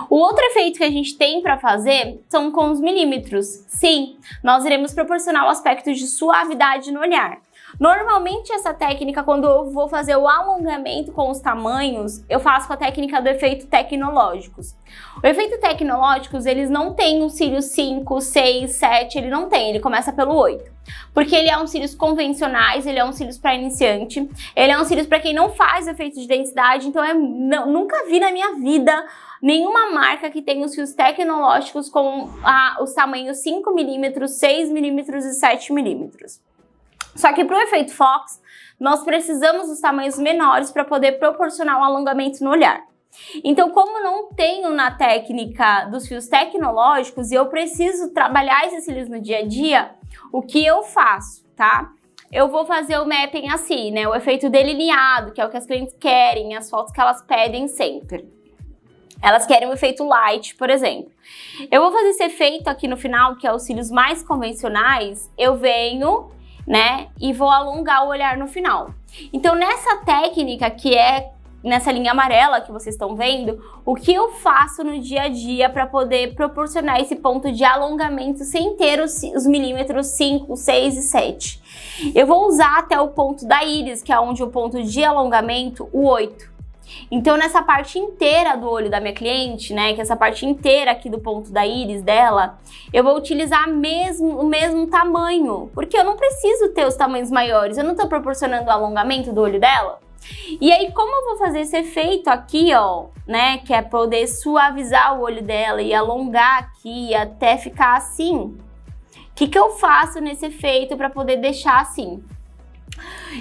O outro efeito que a gente tem para fazer são com os milímetros. Sim, nós iremos proporcionar um aspecto de suavidade no olhar. Normalmente essa técnica, quando eu vou fazer o alongamento com os tamanhos, eu faço com a técnica do efeito tecnológicos. O efeito tecnológicos, eles não têm os cílios 5, 6, 7, ele não tem, ele começa pelo 8. Porque ele é um cílios convencionais, ele é um cílios para iniciante, ele é um cílios para quem não faz efeito de densidade, então nunca vi na minha vida nenhuma marca que tenha os fios tecnológicos com os tamanhos 5mm, 6mm e 7mm. Só que para o efeito Fox, nós precisamos dos tamanhos menores para poder proporcionar um alongamento no olhar. Então, como não tenho na técnica dos fios tecnológicos e eu preciso trabalhar esses cílios no dia a dia, o que eu faço, tá? Eu vou fazer o mapping assim, né? O efeito delineado, que é o que as clientes querem, as fotos que elas pedem sempre. Elas querem um efeito light, por exemplo. Eu vou fazer esse efeito aqui no final, que é os cílios mais convencionais, eu venho, né, e vou alongar o olhar no final. Então, nessa técnica que é nessa linha amarela que vocês estão vendo, o que eu faço no dia a dia para poder proporcionar esse ponto de alongamento sem ter os milímetros 5, 6 e 7. Eu vou usar até o ponto da íris, que é onde o ponto de alongamento, o 8. Então, nessa parte inteira do olho da minha cliente, né, que é essa parte inteira aqui do ponto da íris dela, eu vou utilizar o mesmo tamanho, porque eu não preciso ter os tamanhos maiores, eu não estou proporcionando o alongamento do olho dela. E aí, como eu vou fazer esse efeito aqui, ó, né, que é poder suavizar o olho dela e alongar aqui até ficar assim, O que eu faço nesse efeito para poder deixar assim?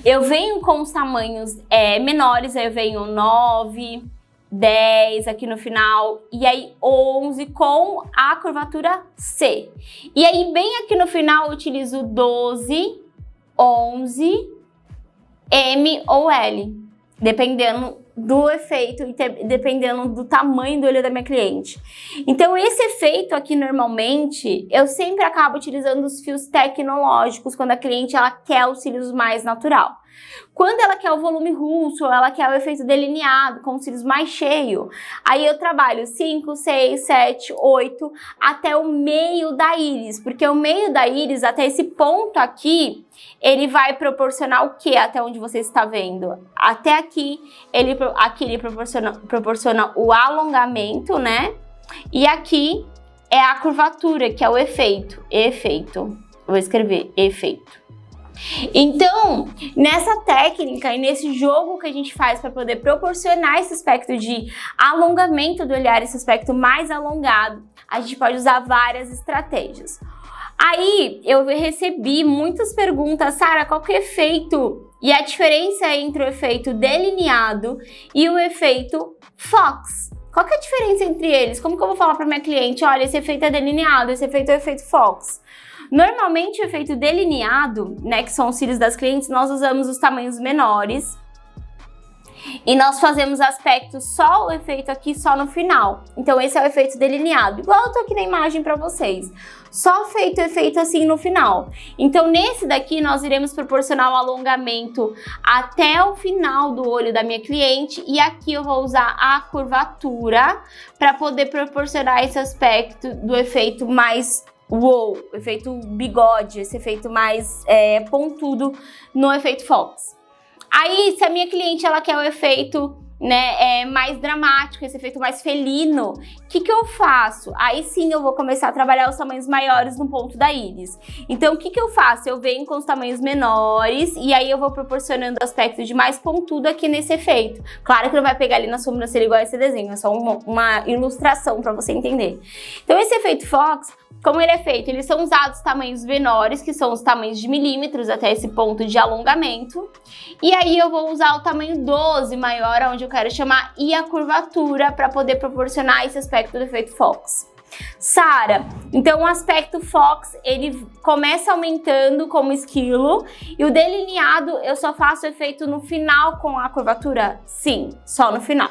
Eu venho com os tamanhos menores, aí eu venho 9, 10 aqui no final, e aí 11 com a curvatura C. E aí bem aqui no final eu utilizo 12, 11, M ou L, dependendo do efeito e dependendo do tamanho do olho da minha cliente. Então esse efeito aqui normalmente eu sempre acabo utilizando os fios tecnológicos quando a cliente ela quer os cílios mais natural. Quando ela quer o volume russo, ou ela quer o efeito delineado, com os cílios mais cheios, aí eu trabalho 5, 6, 7, 8, até o meio da íris, porque o meio da íris, até esse ponto aqui, ele vai proporcionar o que até onde você está vendo? Até aqui ele proporciona o alongamento, né? E aqui é a curvatura, que é o efeito. Vou escrever efeito. Então, nessa técnica e nesse jogo que a gente faz para poder proporcionar esse aspecto de alongamento do olhar, esse aspecto mais alongado, a gente pode usar várias estratégias. Aí, eu recebi muitas perguntas, Sara, qual que é o efeito e a diferença entre o efeito delineado e o efeito Fox? Qual que é a diferença entre eles? Como que eu vou falar para minha cliente, olha, esse efeito é delineado, esse efeito é o efeito Fox? Normalmente o efeito delineado, né, que são os cílios das clientes, nós usamos os tamanhos menores e nós fazemos aspecto só o efeito aqui só no final. Então esse é o efeito delineado, igual eu tô aqui na imagem para vocês. Só feito efeito assim no final. Então nesse daqui nós iremos proporcionar um alongamento até o final do olho da minha cliente e aqui eu vou usar a curvatura para poder proporcionar esse aspecto do efeito mais wow, efeito bigode, esse efeito mais pontudo no efeito Fox. Aí, se a minha cliente ela quer o efeito, né, mais dramático, esse efeito mais felino, o que eu faço? Aí sim eu vou começar a trabalhar os tamanhos maiores no ponto da íris. Então, o que eu faço? Eu venho com os tamanhos menores e aí eu vou proporcionando aspecto de mais pontudo aqui nesse efeito. Claro que não vai pegar ali na sobrancelha igual esse desenho, é só uma ilustração para você entender. Então, esse efeito Fox, como ele é feito? Eles são usados tamanhos menores, que são os tamanhos de milímetros até esse ponto de alongamento. E aí eu vou usar o tamanho 12 maior, onde eu quero chamar, e a curvatura para poder proporcionar esse aspecto do efeito Fox. Sara, então o aspecto Fox, ele começa aumentando como esquilo e o delineado eu só faço efeito no final com a curvatura? Sim, só no final.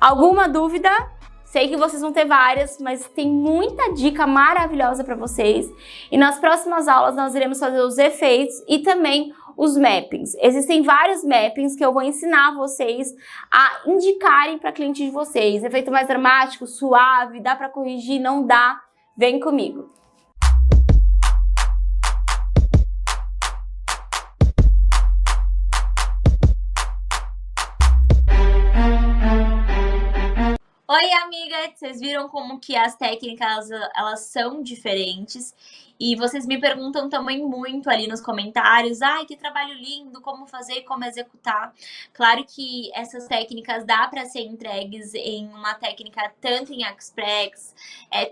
Alguma dúvida? Sei que vocês vão ter várias, mas tem muita dica maravilhosa para vocês. E nas próximas aulas nós iremos fazer os efeitos e também os mappings. Existem vários mappings que eu vou ensinar vocês a indicarem para cliente de vocês. Efeito mais dramático, suave, dá para corrigir, não dá? Vem comigo. Oi, amiga! Vocês viram como que as técnicas, elas são diferentes? E vocês me perguntam também muito ali nos comentários, ai, que trabalho lindo, como fazer, como executar. Claro que essas técnicas dá para ser entregues em uma técnica tanto em Express,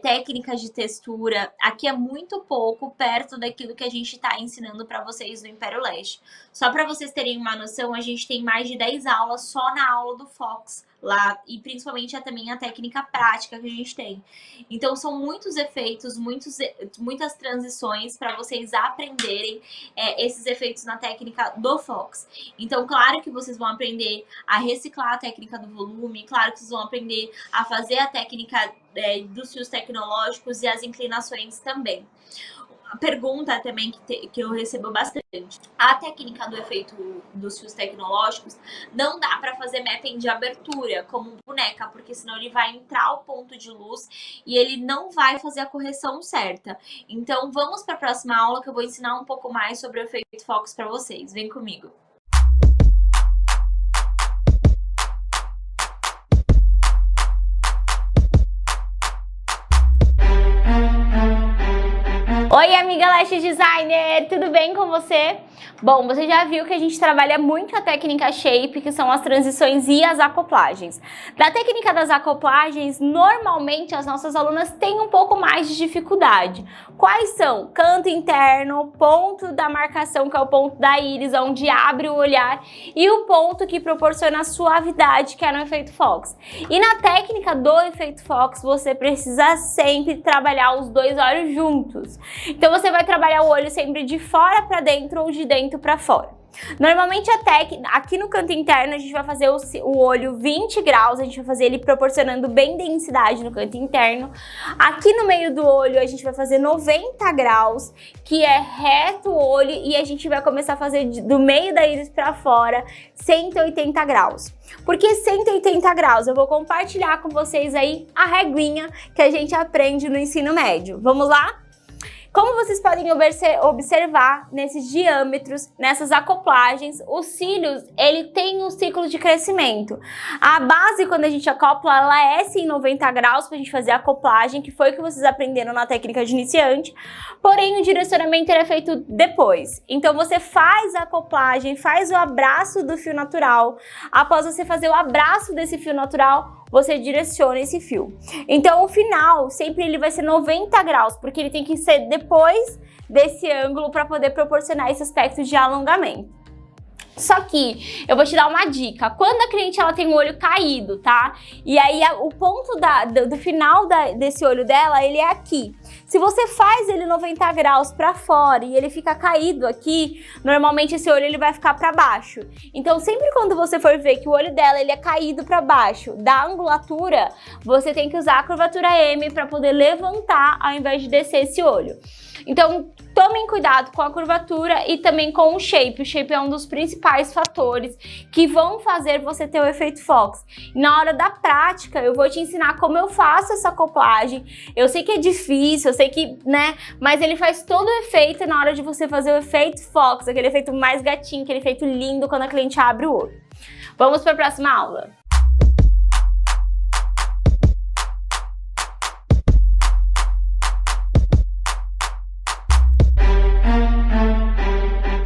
técnicas de textura. Aqui é muito pouco perto daquilo que a gente está ensinando para vocês no Império Leste. Só para vocês terem uma noção, a gente tem mais de 10 aulas só na aula do Fox lá, e principalmente também a técnica prática que a gente tem. Então são muitos efeitos, muitas transições para vocês aprenderem esses efeitos na técnica do Fox. Então claro que vocês vão aprender a reciclar a técnica do volume, claro que vocês vão aprender a fazer a técnica dos fios tecnológicos e as inclinações também. A pergunta também que eu recebo bastante. A técnica do efeito dos fios tecnológicos não dá para fazer mapping de abertura como boneca, porque senão ele vai entrar o ponto de luz e ele não vai fazer a correção certa. Então vamos para a próxima aula que eu vou ensinar um pouco mais sobre o efeito Fox para vocês. Vem comigo. Oi, amiga Lash Designer, tudo bem com você? Bom, você já viu que a gente trabalha muito a técnica shape, que são as transições e as acoplagens. Da técnica das acoplagens, normalmente as nossas alunas têm um pouco mais de dificuldade. Quais são? Canto interno, ponto da marcação, que é o ponto da íris, onde abre o olhar, e o ponto que proporciona a suavidade, que é no efeito Fox. E na técnica do efeito Fox, você precisa sempre trabalhar os dois olhos juntos. Então você vai trabalhar o olho sempre de fora para dentro ou de dentro para fora. Normalmente aqui no canto interno a gente vai fazer o olho 20 graus, a gente vai fazer ele proporcionando bem densidade no canto interno. Aqui no meio do olho a gente vai fazer 90 graus, que é reto o olho, e a gente vai começar a fazer do meio da íris para fora 180 graus. Por que 180 graus? Eu vou compartilhar com vocês aí a reguinha que a gente aprende no ensino médio. Vamos lá? Como vocês podem observar nesses diâmetros, nessas acoplagens, os cílios, ele tem um ciclo de crescimento. A base, quando a gente acopla, ela é sim 90 graus para a gente fazer a acoplagem, que foi o que vocês aprenderam na técnica de iniciante, porém o direcionamento é feito depois. Então você faz a acoplagem, faz o abraço do fio natural. Após você fazer o abraço desse fio natural, você direciona esse fio. Então o final sempre ele vai ser 90 graus, porque ele tem que ser depois desse ângulo para poder proporcionar esse aspecto de alongamento. Só que eu vou te dar uma dica, quando a cliente ela tem o olho caído, tá? E aí o ponto do final desse olho dela, ele é aqui. Se você faz ele 90 graus para fora e ele fica caído aqui, normalmente esse olho ele vai ficar para baixo. Então sempre quando você for ver que o olho dela ele é caído para baixo da angulatura, você tem que usar a curvatura M para poder levantar ao invés de descer esse olho. Então, tomem cuidado com a curvatura e também com o shape. O shape é um dos principais fatores que vão fazer você ter o efeito Fox. Na hora da prática, eu vou te ensinar como eu faço essa acoplagem. Eu sei que é difícil, eu sei que, né, mas ele faz todo o efeito na hora de você fazer o efeito Fox, aquele efeito mais gatinho, aquele efeito lindo quando a cliente abre o olho. Vamos para a próxima aula.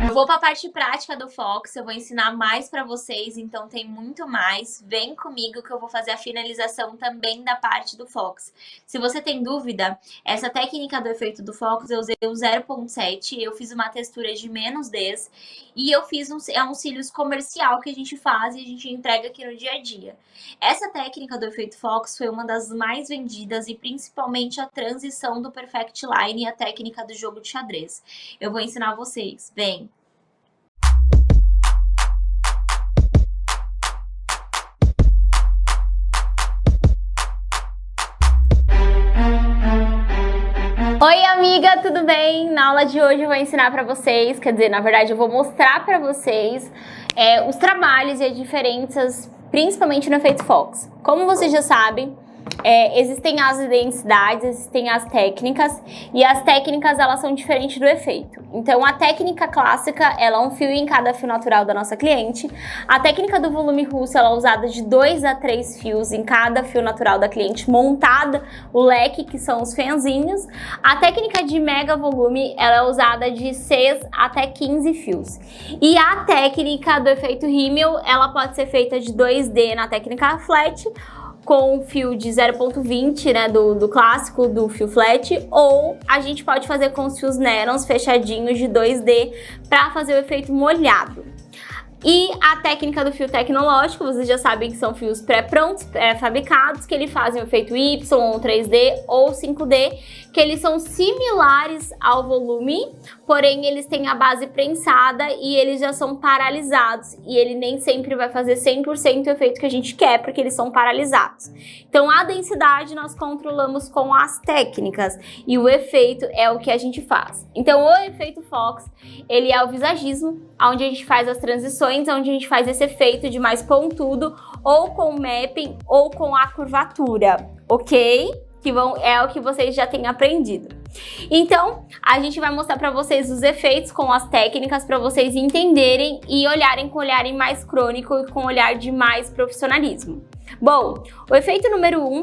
Eu vou para a parte prática do Fox, eu vou ensinar mais para vocês, então tem muito mais. Vem comigo que eu vou fazer a finalização também da parte do Fox. Se você tem dúvida, essa técnica do efeito do Fox eu usei o 0.7, eu fiz uma textura de -10 e eu fiz um cílios comercial que a gente faz e a gente entrega aqui no dia a dia. Essa técnica do efeito Fox foi uma das mais vendidas e principalmente a transição do Perfect Line e a técnica do jogo de xadrez. Eu vou ensinar vocês, vem! Oi amiga, tudo bem? Na aula de hoje eu vou ensinar para vocês, quer dizer, na verdade eu vou mostrar para vocês os trabalhos e as diferenças, principalmente no efeito Fox. Como vocês já sabem, existem as densidades, existem as técnicas, e as técnicas elas são diferentes do efeito. Então a técnica clássica, ela é um fio em cada fio natural da nossa cliente. A técnica do volume russo, ela é usada de 2 a 3 fios em cada fio natural da cliente, montada o leque, que são os fãzinhos. A técnica de mega volume, ela é usada de 6 até 15 fios. E a técnica do efeito rímel, ela pode ser feita de 2D na técnica flat, com o fio de 0.20, né, do clássico, do fio flat, ou a gente pode fazer com os fios nylons fechadinhos de 2D para fazer o efeito molhado. E a técnica do fio tecnológico, vocês já sabem que são fios pré-prontos, pré-fabricados, que eles fazem o efeito Y, ou 3D ou 5D, que eles são similares ao volume, porém eles têm a base prensada e eles já são paralisados. E ele nem sempre vai fazer 100% o efeito que a gente quer, porque eles são paralisados. Então a densidade nós controlamos com as técnicas e o efeito é o que a gente faz. Então o efeito Fox, ele é o visagismo, onde a gente faz as transições, onde a gente faz esse efeito de mais pontudo, ou com mapping, ou com a curvatura, ok? É o que vocês já têm aprendido. Então, a gente vai mostrar para vocês os efeitos com as técnicas, para vocês entenderem e olharem com um olhar mais crônico e com um olhar de mais profissionalismo. Bom, o efeito número 1,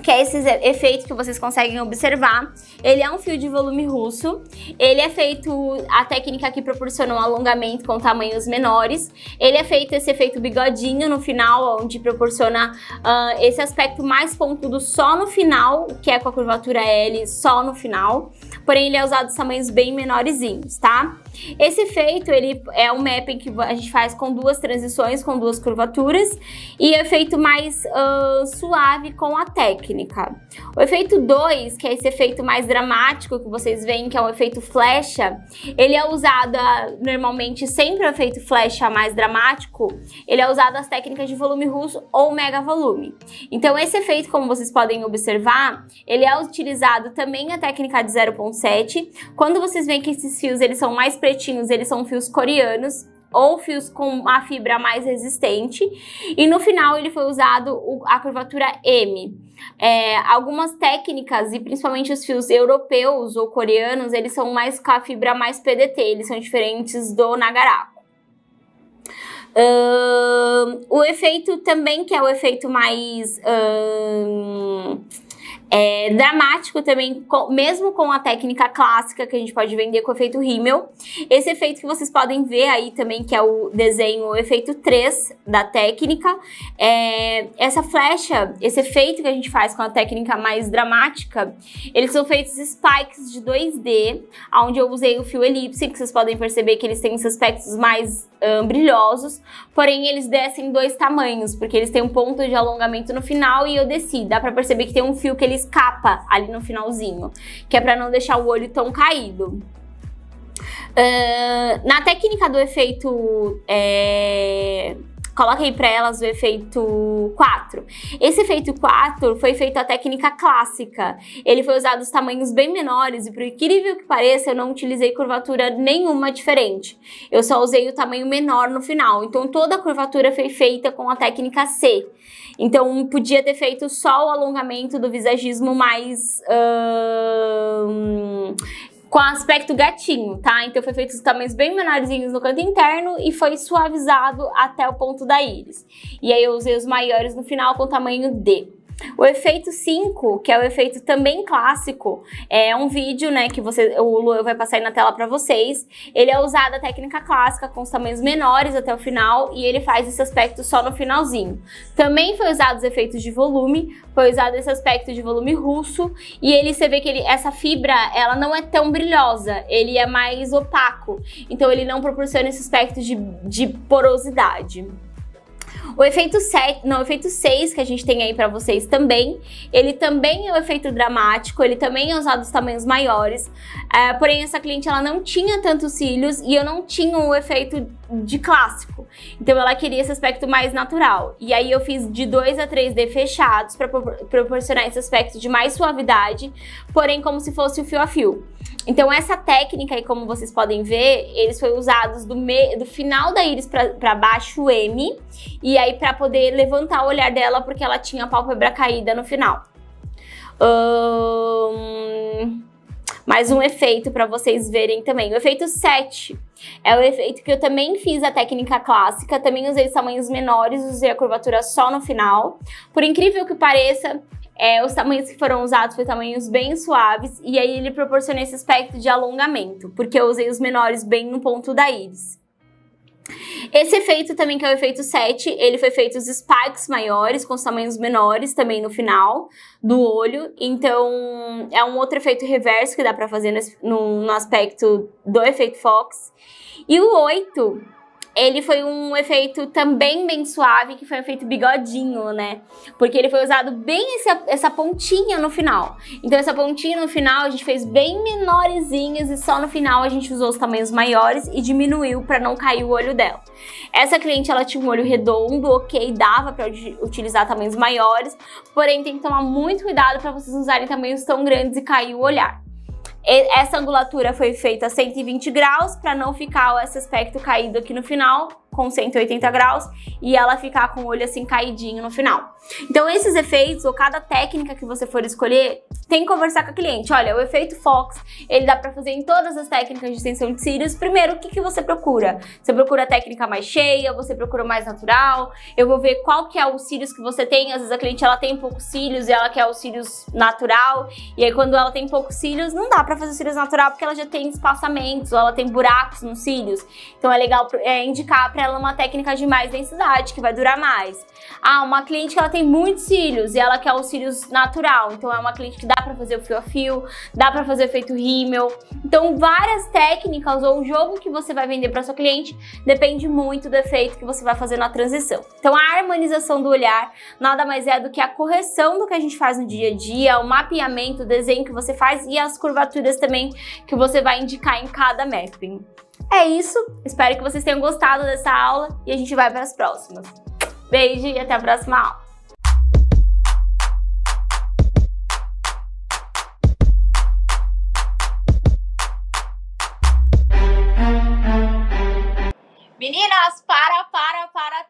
que é esse efeito que vocês conseguem observar. Ele é um fio de volume russo, ele é feito, a técnica aqui proporciona um alongamento com tamanhos menores, ele é feito esse efeito bigodinho no final, onde proporciona esse aspecto mais pontudo só no final, que é com a curvatura L só no final, porém ele é usado em tamanhos bem menorzinhos, tá? Esse efeito, ele é um mapping que a gente faz com 2 transições, com 2 curvaturas, e é feito mais suave com a técnica. O efeito 2, que é esse efeito mais dramático que vocês veem, que é o efeito flecha, ele é usado normalmente, sempre o efeito flecha mais dramático, ele é usado as técnicas de volume russo ou mega volume. Então esse efeito, como vocês podem observar, ele é utilizado também a técnica de 0.7. Quando vocês veem que esses fios eles são mais pretinhos, eles são fios coreanos, ou fios com a fibra mais resistente, e no final ele foi usado a curvatura M. Algumas técnicas, e principalmente os fios europeus ou coreanos, eles são mais com a fibra mais PDT, eles são diferentes do Nagaraku. O efeito também, que é o efeito mais dramático também, mesmo com a técnica clássica que a gente pode vender com o efeito rímel. Esse efeito que vocês podem ver aí também, que é o desenho, o efeito 3 da técnica. Essa flecha, esse efeito que a gente faz com a técnica mais dramática, eles são feitos spikes de 2D, onde eu usei o fio elipse, que vocês podem perceber que eles têm esses aspectos mais brilhosos, porém eles descem 2 tamanhos, porque eles têm um ponto de alongamento no final e eu desci. Dá pra perceber que tem um fio que ele escapa ali no finalzinho, que é pra não deixar o olho tão caído. Na técnica do efeito... Coloca aí pra elas o efeito 4. Esse efeito 4 foi feito a técnica clássica. Ele foi usado os tamanhos bem menores e, por incrível que pareça, eu não utilizei curvatura nenhuma diferente. Eu só usei o tamanho menor no final. Então, toda a curvatura foi feita com a técnica C. Então, podia ter feito só o alongamento do visagismo mais... com aspecto gatinho, tá? Então foi feito os tamanhos bem menorzinhos no canto interno e foi suavizado até o ponto da íris. E aí eu usei os maiores no final com tamanho D. O efeito 5, que é o efeito também clássico, é um vídeo, né, que o Luan vai passar aí na tela para vocês. Ele é usado a técnica clássica com os tamanhos menores até o final e ele faz esse aspecto só no finalzinho. Também foi usado os efeitos de volume, foi usado esse aspecto de volume russo e você vê que essa fibra, ela não é tão brilhosa, ele é mais opaco, então ele não proporciona esse aspecto de porosidade. O efeito 6 que a gente tem aí pra vocês também, ele também é um efeito dramático, ele também é usado os tamanhos maiores, porém essa cliente ela não tinha tantos cílios e eu não tinha o efeito de clássico, então ela queria esse aspecto mais natural. E aí eu fiz de 2 a 3D fechados para proporcionar esse aspecto de mais suavidade, porém como se fosse o fio a fio. Então essa técnica aí, como vocês podem ver, eles foram usados do final da íris para baixo M, e aí para poder levantar o olhar dela, porque ela tinha a pálpebra caída no final. Mais um efeito para vocês verem também. O efeito 7 é o efeito que eu também fiz a técnica clássica, também usei os tamanhos menores, usei a curvatura só no final. Por incrível que pareça, os tamanhos que foram usados foram tamanhos bem suaves, e aí ele proporciona esse aspecto de alongamento, porque eu usei os menores bem no ponto da íris. Esse efeito também, que é o efeito 7, ele foi feito os spikes maiores, com os tamanhos menores também no final do olho, então é um outro efeito reverso que dá pra fazer no aspecto do efeito Fox. E o 8... ele foi um efeito também bem suave, que foi um efeito bigodinho, né? Porque ele foi usado bem essa pontinha no final. Então essa pontinha no final a gente fez bem menorzinhas e só no final a gente usou os tamanhos maiores e diminuiu para não cair o olho dela. Essa cliente, ela tinha um olho redondo, ok, dava para utilizar tamanhos maiores, porém tem que tomar muito cuidado para vocês usarem tamanhos tão grandes e cair o olhar. Essa angulatura foi feita a 120 graus para não ficar esse aspecto caído aqui no final, com 180 graus, e ela ficar com o olho assim caidinho no final. Então esses efeitos, ou cada técnica que você for escolher, tem que conversar com a cliente. Olha, o efeito Fox, ele dá pra fazer em todas as técnicas de extensão de cílios. Primeiro, o que você procura? Você procura a técnica mais cheia, você procura mais natural? Eu vou ver qual que é os cílios que você tem. Às vezes a cliente, ela tem poucos cílios e ela quer os cílios natural. E aí, quando ela tem poucos cílios, não dá pra fazer cílios natural porque ela já tem espaçamentos ou ela tem buracos nos cílios. Então, é legal indicar pra ela uma técnica de mais densidade, que vai durar mais. Ah, uma cliente que ela tem muitos cílios e ela quer os cílios natural. Então, é uma cliente que dá pra fazer o fio a fio, dá pra fazer efeito rímel. Então, várias técnicas ou o jogo que você vai vender para sua cliente depende muito do efeito que você vai fazer na transição. Então, a harmonização do olhar nada mais é do que a correção do que a gente faz no dia a dia, o mapeamento, o desenho que você faz e as curvaturas também que você vai indicar em cada mapping. É isso, espero que vocês tenham gostado dessa aula e a gente vai para as próximas. Beijo e até a próxima aula! Meninas, para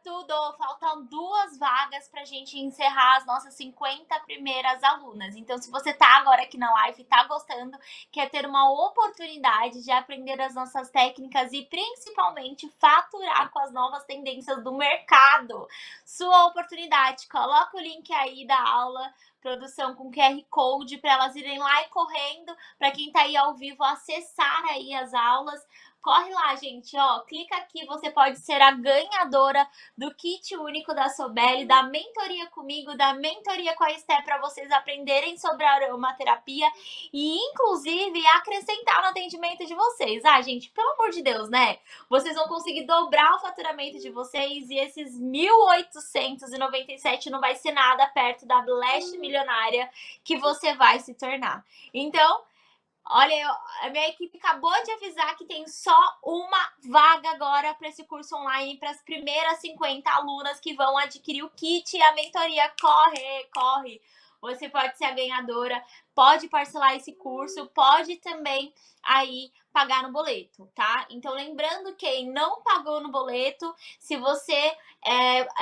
tudo! Faltam 2 vagas pra gente encerrar as nossas 50 primeiras alunas. Então, se você tá agora aqui na live e tá gostando, quer ter uma oportunidade de aprender as nossas técnicas e principalmente faturar com as novas tendências do mercado, sua oportunidade. Coloca o link aí da aula, produção com QR Code, para elas irem lá e correndo, para quem tá aí ao vivo acessar aí as aulas. Corre lá, gente, ó, clica aqui, você pode ser a ganhadora do kit único da Sobelli, da mentoria comigo, da mentoria com a Esté, para vocês aprenderem sobre a aromaterapia e, inclusive, acrescentar no atendimento de vocês. Ah, gente, pelo amor de Deus, né? Vocês vão conseguir dobrar o faturamento de vocês e esses 1.897 não vai ser nada perto da Blast milionária que você vai se tornar. Então, olha, a minha equipe acabou de avisar que tem só uma vaga agora para esse curso online, para as primeiras 50 alunas que vão adquirir o kit e a mentoria. Corre, corre! Você pode ser a ganhadora, pode parcelar esse curso, pode também aí pagar no boleto, tá? Então, lembrando, quem não pagou no boleto, se você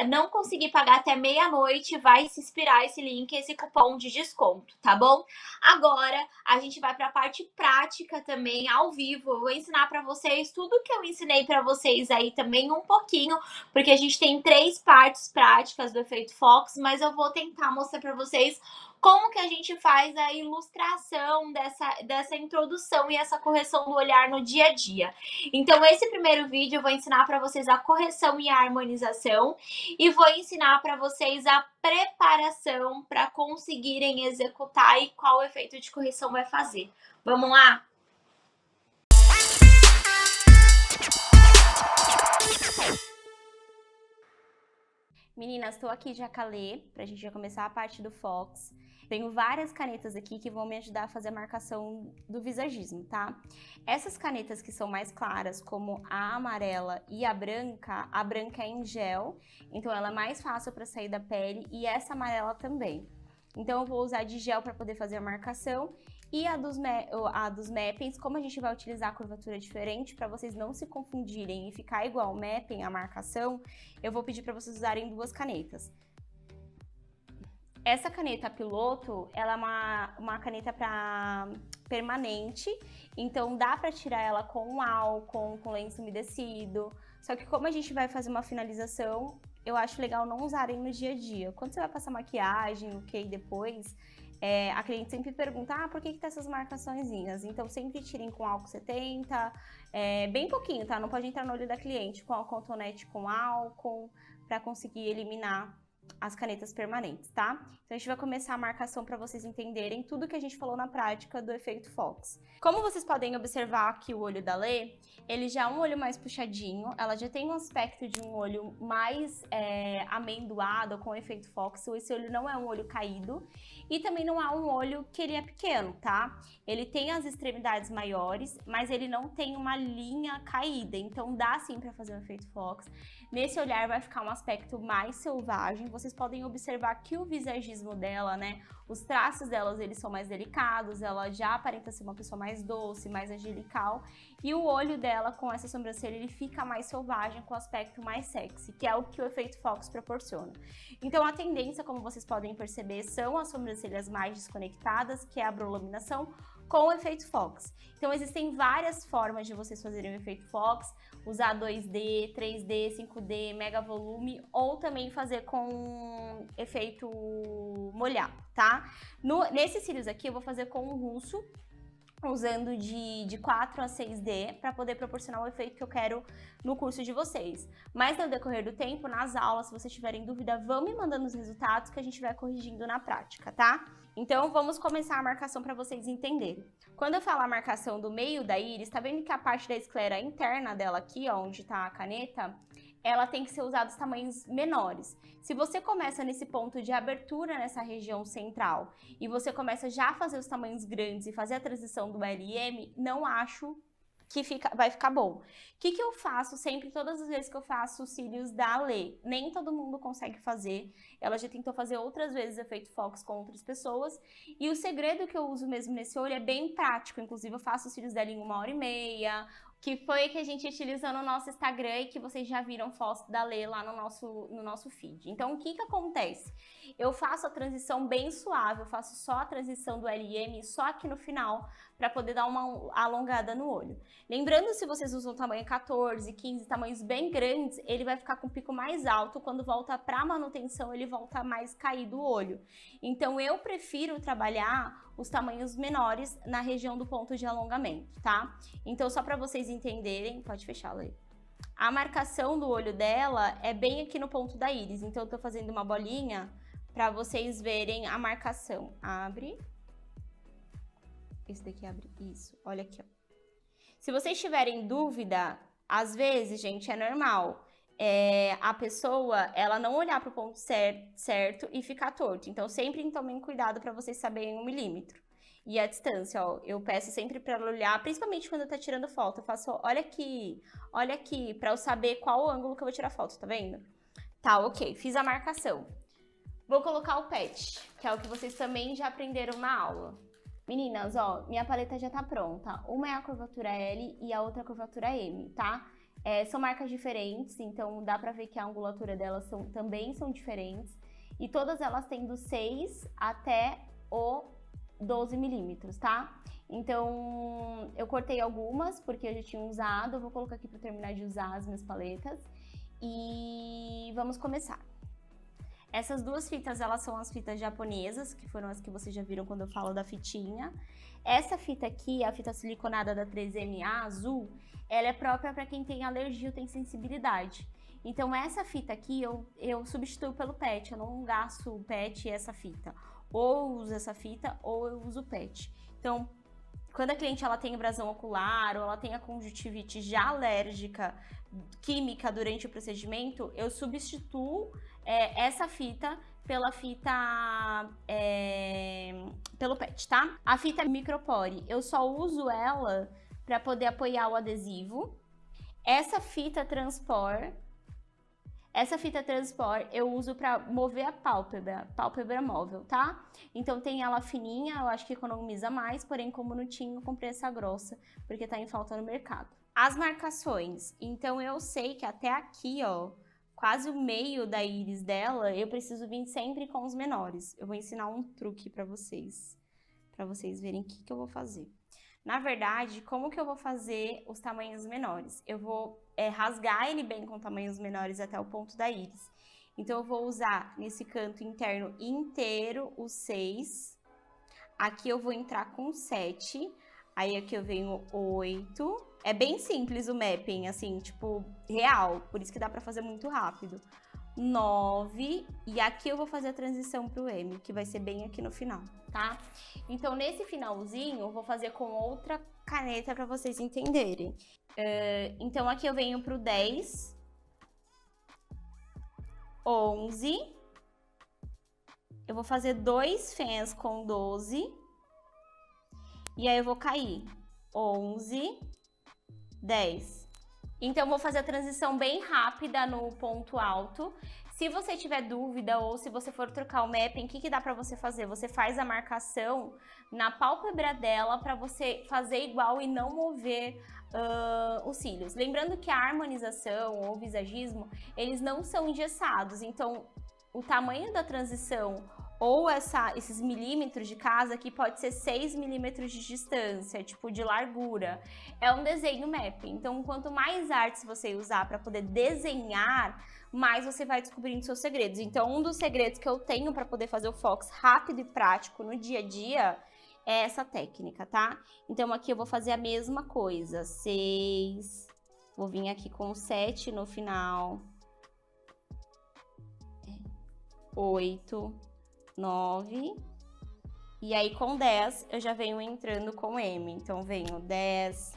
não conseguir pagar até meia-noite, vai se expirar esse link, esse cupom de desconto, tá bom? Agora, a gente vai para a parte prática também, ao vivo. Eu vou ensinar para vocês tudo que eu ensinei para vocês aí também um pouquinho, porque a gente tem 3 partes práticas do efeito Fox, mas eu vou tentar mostrar para vocês como que a gente faz a ilustração dessa introdução e essa correção do olhar no dia a dia. Então, esse primeiro vídeo eu vou ensinar para vocês a correção e a harmonização e vou ensinar para vocês a preparação para conseguirem executar e qual efeito de correção vai fazer. Vamos lá? Meninas, estou aqui já calê, pra gente já começar a parte do Fox. Tenho várias canetas aqui que vão me ajudar a fazer a marcação do visagismo, tá? Essas canetas que são mais claras, como a amarela e a branca é em gel, então ela é mais fácil para sair da pele, e essa amarela também. Então eu vou usar de gel para poder fazer a marcação. E a dos mappings, como a gente vai utilizar a curvatura diferente, para vocês não se confundirem e ficar igual o mapping, a marcação, eu vou pedir para vocês usarem 2 canetas. Essa caneta piloto, ela é uma caneta permanente, então dá para tirar ela com álcool, com lenço umedecido. Só que como a gente vai fazer uma finalização, eu acho legal não usarem no dia a dia. Quando você vai passar maquiagem, ok, depois, a cliente sempre pergunta, por que tá essas marcaçõezinhas? Então sempre tirem com álcool 70, bem pouquinho, tá? Não pode entrar no olho da cliente, com a cotonete com álcool, para conseguir eliminar as canetas permanentes, tá? Então a gente vai começar a marcação para vocês entenderem tudo que a gente falou na prática do efeito Fox. Como vocês podem observar aqui o olho da Lê, ele já é um olho mais puxadinho, ela já tem um aspecto de um olho mais amendoado com o efeito Fox. Esse olho não é um olho caído e também não é um olho que ele é pequeno, tá? Ele tem as extremidades maiores, mas ele não tem uma linha caída, então dá sim para fazer o efeito Fox. Nesse olhar vai ficar um aspecto mais selvagem, vocês podem observar que o visagismo dela, né, os traços delas, eles são mais delicados, ela já aparenta ser uma pessoa mais doce, mais angelical, e o olho dela com essa sobrancelha, ele fica mais selvagem, com aspecto mais sexy, que é o que o efeito Fox proporciona. Então a tendência, como vocês podem perceber, são as sobrancelhas mais desconectadas, que é a abrolaminação, com o efeito Fox. Então existem várias formas de vocês fazerem o efeito Fox, usar 2D, 3D, 5D, mega volume, ou também fazer com efeito molhado, tá? Nesses cílios aqui eu vou fazer com o russo, usando de 4 a 6D para poder proporcionar o efeito que eu quero no curso de vocês. Mas no decorrer do tempo, nas aulas, se vocês tiverem dúvida, vão me mandando os resultados que a gente vai corrigindo na prática, tá? Então vamos começar a marcação para vocês entenderem. Quando eu falar a marcação do meio da íris, tá vendo que a parte da esclera interna dela aqui, ó, onde tá a caneta, ela tem que ser usada os tamanhos menores. Se você começa nesse ponto de abertura nessa região central e você começa já a fazer os tamanhos grandes e fazer a transição do L e M, não acho que vai ficar bom. O que eu faço sempre, todas as vezes que eu faço os cílios da Lê? Nem todo mundo consegue fazer. Ela já tentou fazer outras vezes efeito Fox com outras pessoas. E o segredo que eu uso mesmo nesse olho é bem prático. Inclusive, eu faço os cílios dela em 1h30, que foi que a gente utilizou no nosso Instagram e que vocês já viram foto da Lê lá no nosso feed. Então, o que acontece? Eu faço a transição bem suave, eu faço só a transição do L e M, só aqui no final, para poder dar uma alongada no olho. Lembrando, se vocês usam tamanho 14, 15, tamanhos bem grandes, ele vai ficar com o pico mais alto, quando volta para manutenção, ele volta mais caído o olho. Então, eu prefiro trabalhar os tamanhos menores na região do ponto de alongamento, tá? Então, só para vocês entenderem, pode fechá-la aí. A marcação do olho dela é bem aqui no ponto da íris, então eu tô fazendo uma bolinha para vocês verem a marcação. Abre. Esse daqui abre. Isso, olha aqui, ó. Se vocês tiverem dúvida, às vezes, gente, é normal. A pessoa, ela não olhar para o ponto certo e ficar torto. Então, sempre tomem cuidado para vocês saberem o milímetro. E a distância, ó, eu peço sempre para ela olhar, principalmente quando eu tô tirando foto. Eu faço, olha aqui, para eu saber qual o ângulo que eu vou tirar foto, tá vendo? Tá, ok, fiz a marcação. Vou colocar o patch, que é o que vocês também já aprenderam na aula. Meninas, ó, minha paleta já tá pronta. Uma é a curvatura L e a outra a curvatura M, tá? São marcas diferentes, então dá pra ver que a angulatura delas também são diferentes. E todas elas têm do 6 até o 12 milímetros, tá? Então, eu cortei algumas, porque eu já tinha usado. Eu vou colocar aqui pra terminar de usar as minhas paletas. E vamos começar. Essas duas fitas, elas são as fitas japonesas, que foram as que vocês já viram quando eu falo da fitinha. Essa fita aqui, a fita siliconada da 3MA azul, ela é própria para quem tem alergia ou tem sensibilidade. Então essa fita aqui eu substituo pelo PET, eu não gasto o PET e essa fita. Ou eu uso essa fita ou eu uso o PET. Então, quando a cliente ela tem abrasão ocular ou ela tem a conjuntivite já alérgica química durante o procedimento, eu substituo essa fita pela fita pelo PET, tá? A fita micropore, eu só uso ela para poder apoiar o adesivo. Essa fita transpor eu uso para mover a pálpebra móvel, tá? Então tem ela fininha, eu acho que economiza mais, porém como não tinha, eu comprei essa grossa, porque tá em falta no mercado. As marcações, então eu sei que até aqui, ó, quase o meio da íris dela, eu preciso vir sempre com os menores. Eu vou ensinar um truque para vocês verem o que eu vou fazer. Na verdade, como que eu vou fazer os tamanhos menores? Eu vou rasgar ele bem com tamanhos menores até o ponto da íris. Então, eu vou usar nesse canto interno inteiro o 6. Aqui eu vou entrar com 7. Aí aqui eu venho 8. É bem simples o mapping, assim, tipo, real. Por isso que dá pra fazer muito rápido. 9, e aqui eu vou fazer a transição pro M, que vai ser bem aqui no final, tá? Então, nesse finalzinho, eu vou fazer com outra caneta para vocês entenderem. Então, aqui eu venho pro 10, 11, eu vou fazer 2 fãs com 12, e aí eu vou cair 11, 10. Então, eu vou fazer a transição bem rápida no ponto alto. Se você tiver dúvida ou se você for trocar o mapping, o que dá pra você fazer? Você faz a marcação na pálpebra dela pra você fazer igual e não mover os cílios. Lembrando que a harmonização ou o visagismo, eles não são engessados, então o tamanho da transição ou esses milímetros de casa aqui pode ser 6 milímetros de distância, tipo de largura. É um desenho mapping. Então, quanto mais artes você usar para poder desenhar, mais você vai descobrindo seus segredos. Então, um dos segredos que eu tenho para poder fazer o Fox rápido e prático no dia a dia é essa técnica, tá? Então, aqui eu vou fazer a mesma coisa. 6, vou vir aqui com 7 no final. 8, 9, e aí com 10 eu já venho entrando com M, então venho 10,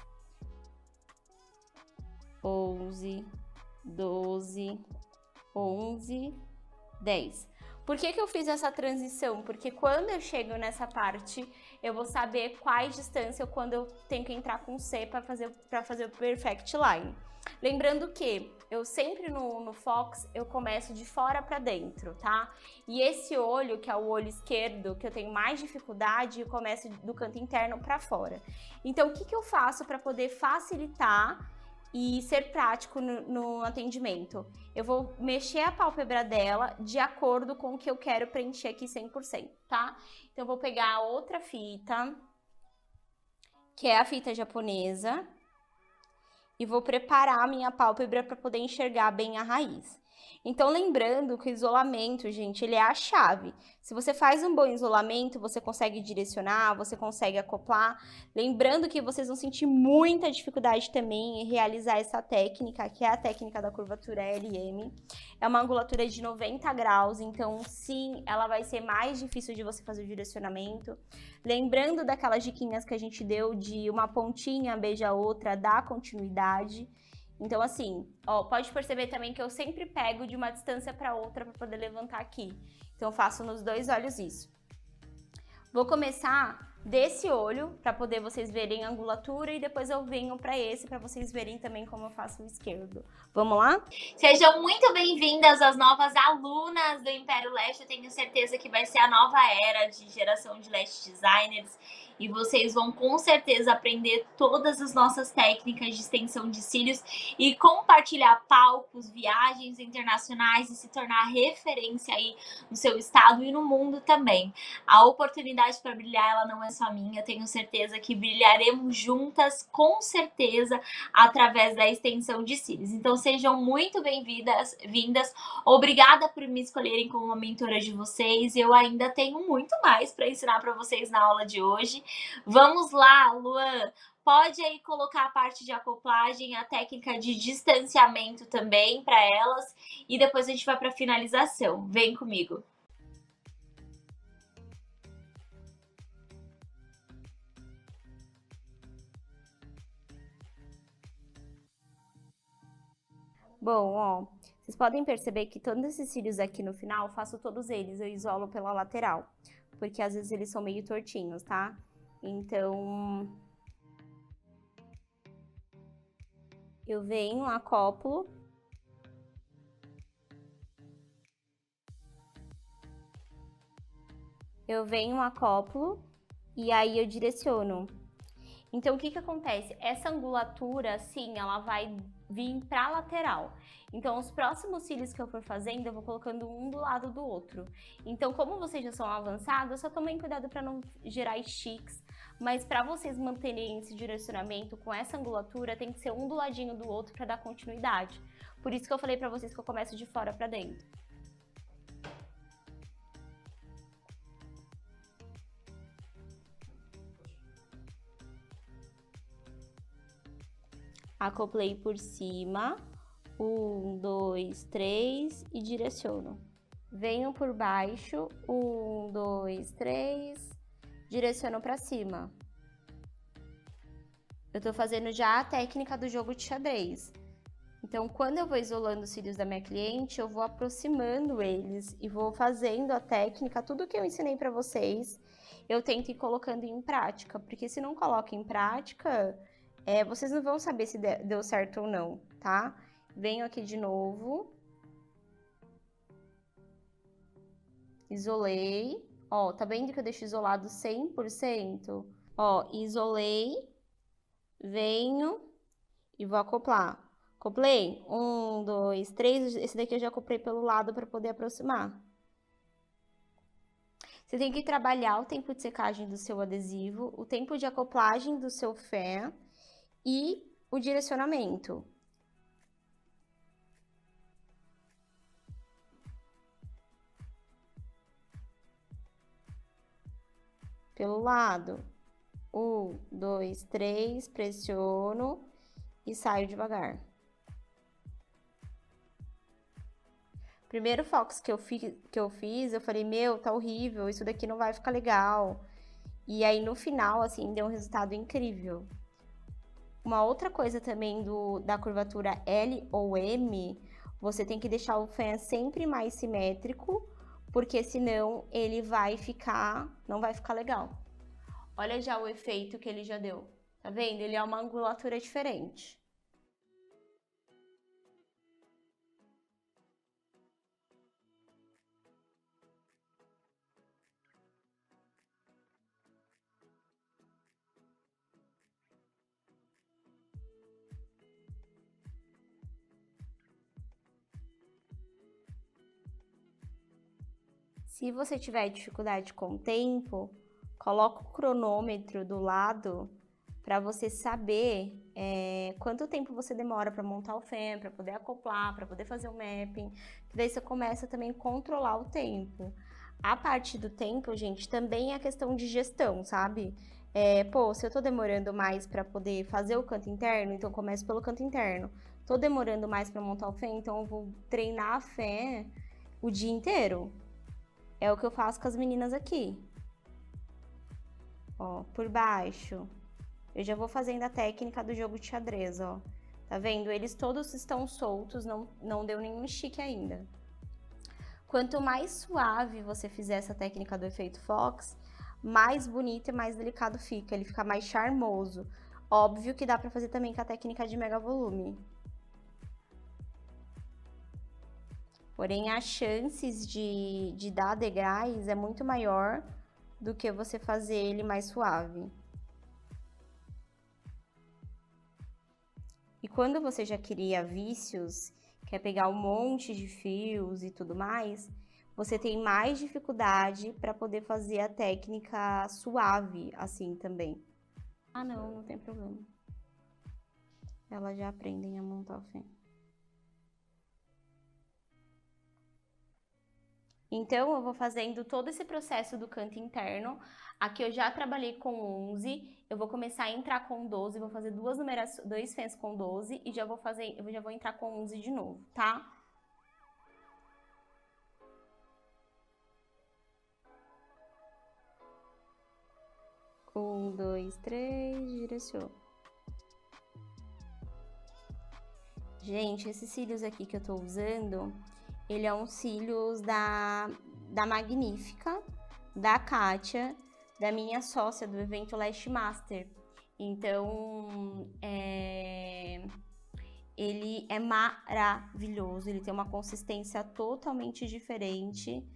11, 12, 11, 10. Por que eu fiz essa transição? Porque quando eu chego nessa parte, eu vou saber quais distâncias quando eu tenho que entrar com C para fazer o Perfect Line. Lembrando que eu sempre no Fox, eu começo de fora para dentro, tá? E esse olho, que é o olho esquerdo, que eu tenho mais dificuldade, eu começo do canto interno para fora. Então, o que eu faço para poder facilitar e ser prático no atendimento? Eu vou mexer a pálpebra dela de acordo com o que eu quero preencher aqui 100%, tá? Então, eu vou pegar outra fita, que é a fita japonesa, e vou preparar a minha pálpebra para poder enxergar bem a raiz. Então, lembrando que o isolamento, gente, ele é a chave. Se você faz um bom isolamento, você consegue direcionar, você consegue acoplar. Lembrando que vocês vão sentir muita dificuldade também em realizar essa técnica, que é a técnica da curvatura LM. É uma angulatura de 90 graus, então sim, ela vai ser mais difícil de você fazer o direcionamento. Lembrando daquelas diquinhas que a gente deu de uma pontinha beija a outra, dá continuidade. Então, assim, ó, pode perceber também que eu sempre pego de uma distância para outra para poder levantar aqui. Então, eu faço nos dois olhos isso. Vou começar desse olho para poder vocês verem a angulatura e depois eu venho para esse para vocês verem também como eu faço o esquerdo. Vamos lá? Sejam muito bem-vindas as novas alunas do Império Lash. Eu tenho certeza que vai ser a nova era de geração de lash designers e vocês vão com certeza aprender todas as nossas técnicas de extensão de cílios e compartilhar palcos, viagens internacionais e se tornar referência aí no seu estado e no mundo também. A oportunidade para brilhar, ela não é só minha, eu tenho certeza que brilharemos juntas, com certeza, através da extensão de cílios. Então, sejam muito bem-vindas. Obrigada por me escolherem como uma mentora de vocês. Eu ainda tenho muito mais para ensinar para vocês na aula de hoje. Vamos lá, Luan. Pode aí colocar a parte de acoplagem, a técnica de distanciamento também para elas. E depois a gente vai para a finalização. Vem comigo. Bom, ó, vocês podem perceber que todos esses cílios aqui no final, eu faço todos eles, eu isolo pela lateral, porque às vezes eles são meio tortinhos, tá? Então, eu venho, acoplo. Eu venho, acoplo e aí eu direciono. Então, o que acontece? Essa angulatura, sim, ela vai vir para a lateral. Então, os próximos cílios que eu for fazendo, eu vou colocando um do lado do outro. Então, como vocês já são avançados, só tomem cuidado para não gerar estiques. Mas para vocês manterem esse direcionamento com essa angulatura, tem que ser um do ladinho do outro para dar continuidade. Por isso que eu falei para vocês que eu começo de fora para dentro. Acoplei por cima, 1, 2, 3 e direciono. Venho por baixo, 1, 2, 3, direciono para cima. Eu tô fazendo já a técnica do jogo de xadrez. Então, quando eu vou isolando os cílios da minha cliente, eu vou aproximando eles e vou fazendo a técnica, tudo que eu ensinei para vocês, eu tento ir colocando em prática, porque se não coloca em prática, vocês não vão saber se deu certo ou não, tá? Venho aqui de novo. isolei. Ó, tá vendo que eu deixo isolado 100%? Ó, isolei, venho e vou acoplar. Acoplei? 1, 2, 3. Esse daqui eu já acoplei pelo lado para poder aproximar. Você tem que trabalhar o tempo de secagem do seu adesivo, o tempo de acoplagem do seu fé e o direcionamento. Pelo lado. 1, 2, 3, pressiono e saio devagar. Primeiro fox que eu fiz, eu falei, meu, tá horrível, isso daqui não vai ficar legal. E aí no final, assim, deu um resultado incrível. Uma outra coisa também da curvatura L ou M, você tem que deixar o fã sempre mais simétrico, porque senão ele não vai ficar legal. Olha já o efeito que ele já deu. Tá vendo? Ele é uma angulatura diferente. Se você tiver dificuldade com o tempo, coloca o cronômetro do lado para você saber quanto tempo você demora para montar o fan, para poder acoplar, para poder fazer o mapping. Daí você começa também a controlar o tempo. A parte do tempo, gente, também é questão de gestão, sabe? Pô, se eu tô demorando mais para poder fazer o canto interno, então eu começo pelo canto interno. Tô demorando mais para montar o fan, então eu vou treinar a fan o dia inteiro. É o que eu faço com as meninas aqui. Ó, por baixo. Eu já vou fazendo a técnica do jogo de xadrez, ó. Tá vendo? Eles todos estão soltos, não deu nenhum estique ainda. Quanto mais suave você fizer essa técnica do efeito Fox, mais bonito e mais delicado fica. Ele fica mais charmoso. Óbvio que dá pra fazer também com a técnica de mega volume. Porém, as chances de dar degrais é muito maior do que você fazer ele mais suave. E quando você já cria vícios, quer pegar um monte de fios e tudo mais, você tem mais dificuldade para poder fazer a técnica suave assim também. Ah, não tem problema. Elas já aprendem a montar o fio. Então, eu vou fazendo todo esse processo do canto interno. Aqui eu já trabalhei com 11, eu vou começar a entrar com 12, vou fazer dois fãs com 12 e eu já vou entrar com 11 de novo, tá? Um, dois, três, direciona. Gente, esses cílios aqui que eu tô usando, ele é um cílios da Magnífica, da Kátia, da minha sócia do evento Last Master. Então, ele é maravilhoso, ele tem uma consistência totalmente diferente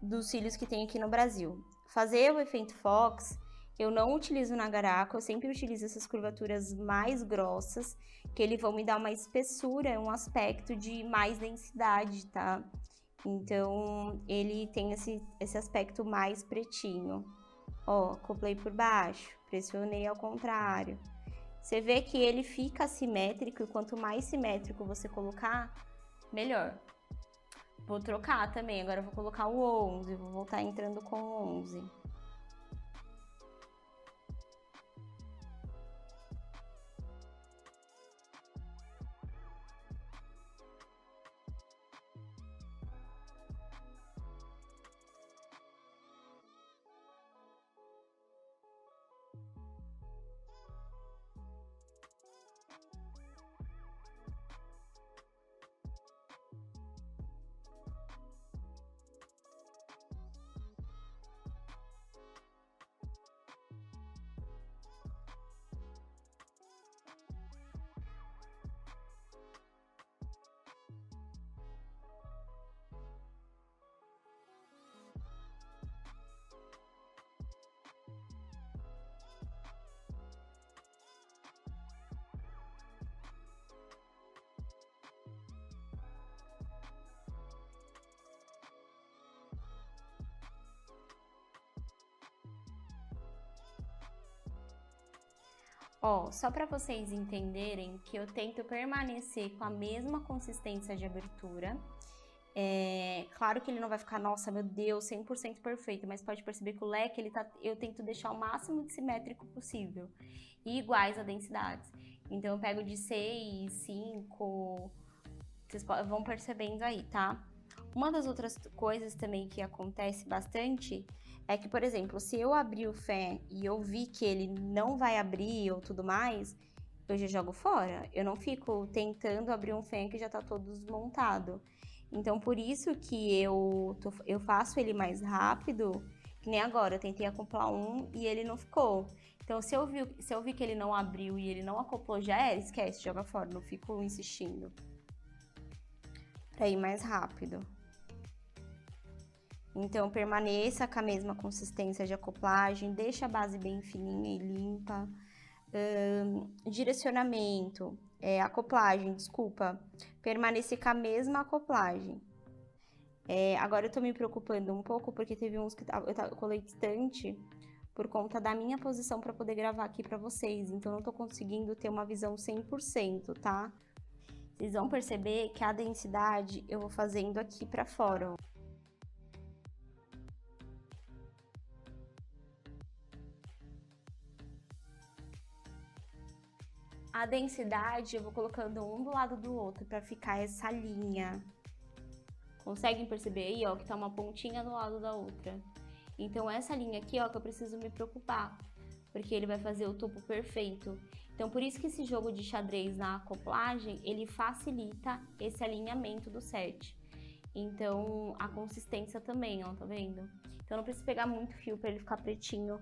dos cílios que tem aqui no Brasil. Fazer o efeito Fox, eu não utilizo na Garaco, eu sempre utilizo essas curvaturas mais grossas, que eles vão me dar uma espessura, um aspecto de mais densidade, tá? Então, ele tem esse aspecto mais pretinho. Ó, acoplei por baixo, pressionei ao contrário. Você vê que ele fica simétrico e quanto mais simétrico você colocar, melhor. Vou trocar também, agora eu vou colocar o 11, vou voltar entrando com o 11. Ó, só para vocês entenderem que eu tento permanecer com a mesma consistência de abertura. Claro que ele não vai ficar, nossa, meu Deus, 100% perfeito, mas pode perceber que o leque, eu tento deixar o máximo de simétrico possível e iguais a densidades. Então eu pego de 6, 5, vocês vão percebendo aí, tá? Uma das outras coisas também que acontece bastante é que, por exemplo, se eu abrir o fé e eu vi que ele não vai abrir ou tudo mais, eu já jogo fora. Eu não fico tentando abrir um fé que já tá todo desmontado. Então, por isso que eu faço ele mais rápido, que nem agora. Eu tentei acoplar um e ele não ficou. Então, se eu vi que ele não abriu e ele não acoplou, já era, esquece, joga fora. Não fico insistindo. Pra ir mais rápido. Então, permaneça com a mesma consistência de acoplagem, deixa a base bem fininha e limpa. Direcionamento, acoplagem, desculpa, permanecer com a mesma acoplagem. Agora eu tô me preocupando um pouco porque teve uns que eu colei distante por conta da minha posição para poder gravar aqui para vocês, então não tô conseguindo ter uma visão 100%, tá? Vocês vão perceber que a densidade eu vou fazendo aqui para fora, ó. A densidade eu vou colocando um do lado do outro para ficar essa linha. Conseguem perceber aí, ó, que tá uma pontinha do lado da outra. Então essa linha aqui, ó, que eu preciso me preocupar, porque ele vai fazer o topo perfeito. Então por isso que esse jogo de xadrez na acoplagem, ele facilita esse alinhamento do set. Então a consistência também, ó, tá vendo? Então não precisa pegar muito fio para ele ficar pretinho.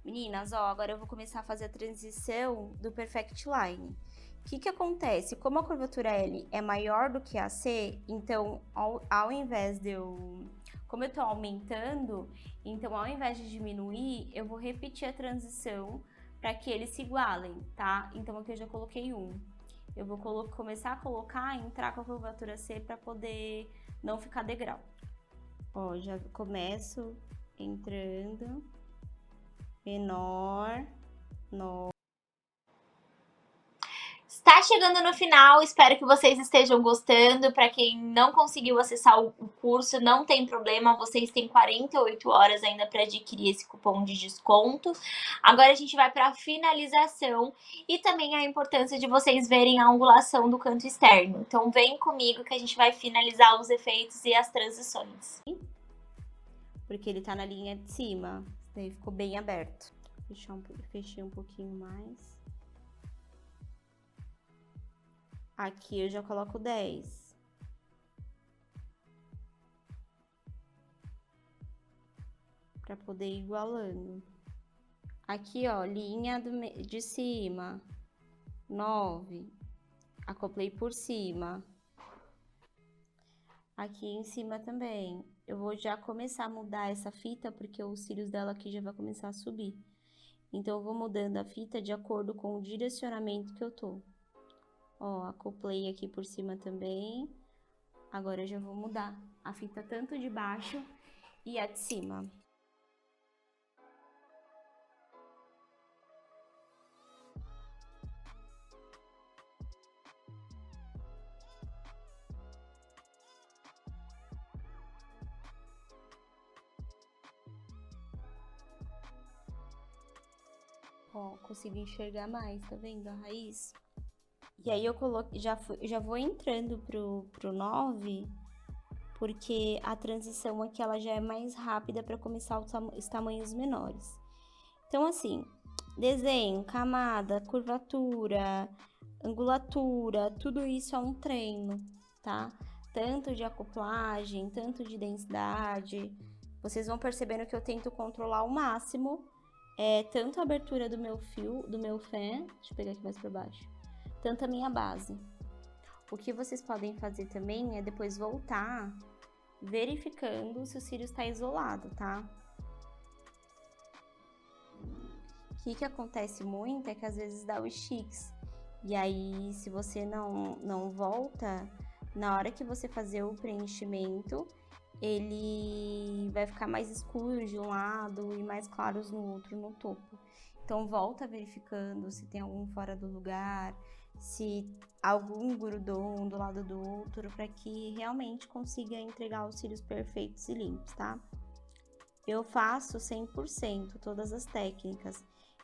Meninas, ó, agora eu vou começar a fazer a transição do Perfect Line. O que acontece? Como a curvatura L é maior do que a C, então ao invés de eu... Como eu tô aumentando, então ao invés de diminuir, eu vou repetir a transição para que eles se igualem, tá? Então aqui eu já coloquei 1. Eu vou começar a colocar, entrar com a curvatura C para poder não ficar degrau. Ó, já começo entrando... menor, Está chegando no final, espero que vocês estejam gostando. Para quem não conseguiu acessar o curso, não tem problema, vocês têm 48 horas ainda para adquirir esse cupom de desconto. Agora a gente vai para a finalização e também a importância de vocês verem a angulação do canto externo. Então vem comigo que a gente vai finalizar os efeitos e as transições. Porque ele tá na linha de cima, daí ficou bem aberto. Fechei um pouquinho mais. Aqui eu já coloco 10. Pra poder ir igualando. Aqui, ó, linha de cima, 9. Acoplei por cima. Aqui em cima também. Eu vou já começar a mudar essa fita, porque os cílios dela aqui já vai começar a subir. Então, eu vou mudando a fita de acordo com o direcionamento que eu tô. Ó, acoplei aqui por cima também. Agora eu já vou mudar a fita tanto de baixo e a de cima. Ó, consegui enxergar mais, tá vendo a raiz? E aí eu coloquei, já vou entrando pro 9, porque a transição aqui ela já é mais rápida para começar os tamanhos menores. Então, assim, desenho, camada, curvatura, angulatura, tudo isso é um treino, tá? Tanto de acoplagem, tanto de densidade. Vocês vão percebendo que eu tento controlar ao máximo, tanto a abertura do meu fio, do meu fan, deixa eu pegar aqui mais para baixo, tanto a minha base. O que vocês podem fazer também é depois voltar verificando se o cílio está isolado, tá? O que acontece muito é que às vezes dá o esticks. E aí, se você não volta, na hora que você fazer o preenchimento, ele vai ficar mais escuro de um lado e mais claros no outro, no topo. Então, volta verificando se tem algum fora do lugar, se algum grudou um do lado do outro, para que realmente consiga entregar os cílios perfeitos e limpos, tá? Eu faço 100% todas as técnicas.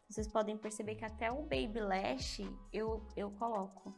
Vocês podem perceber que até o Baby Lash eu coloco.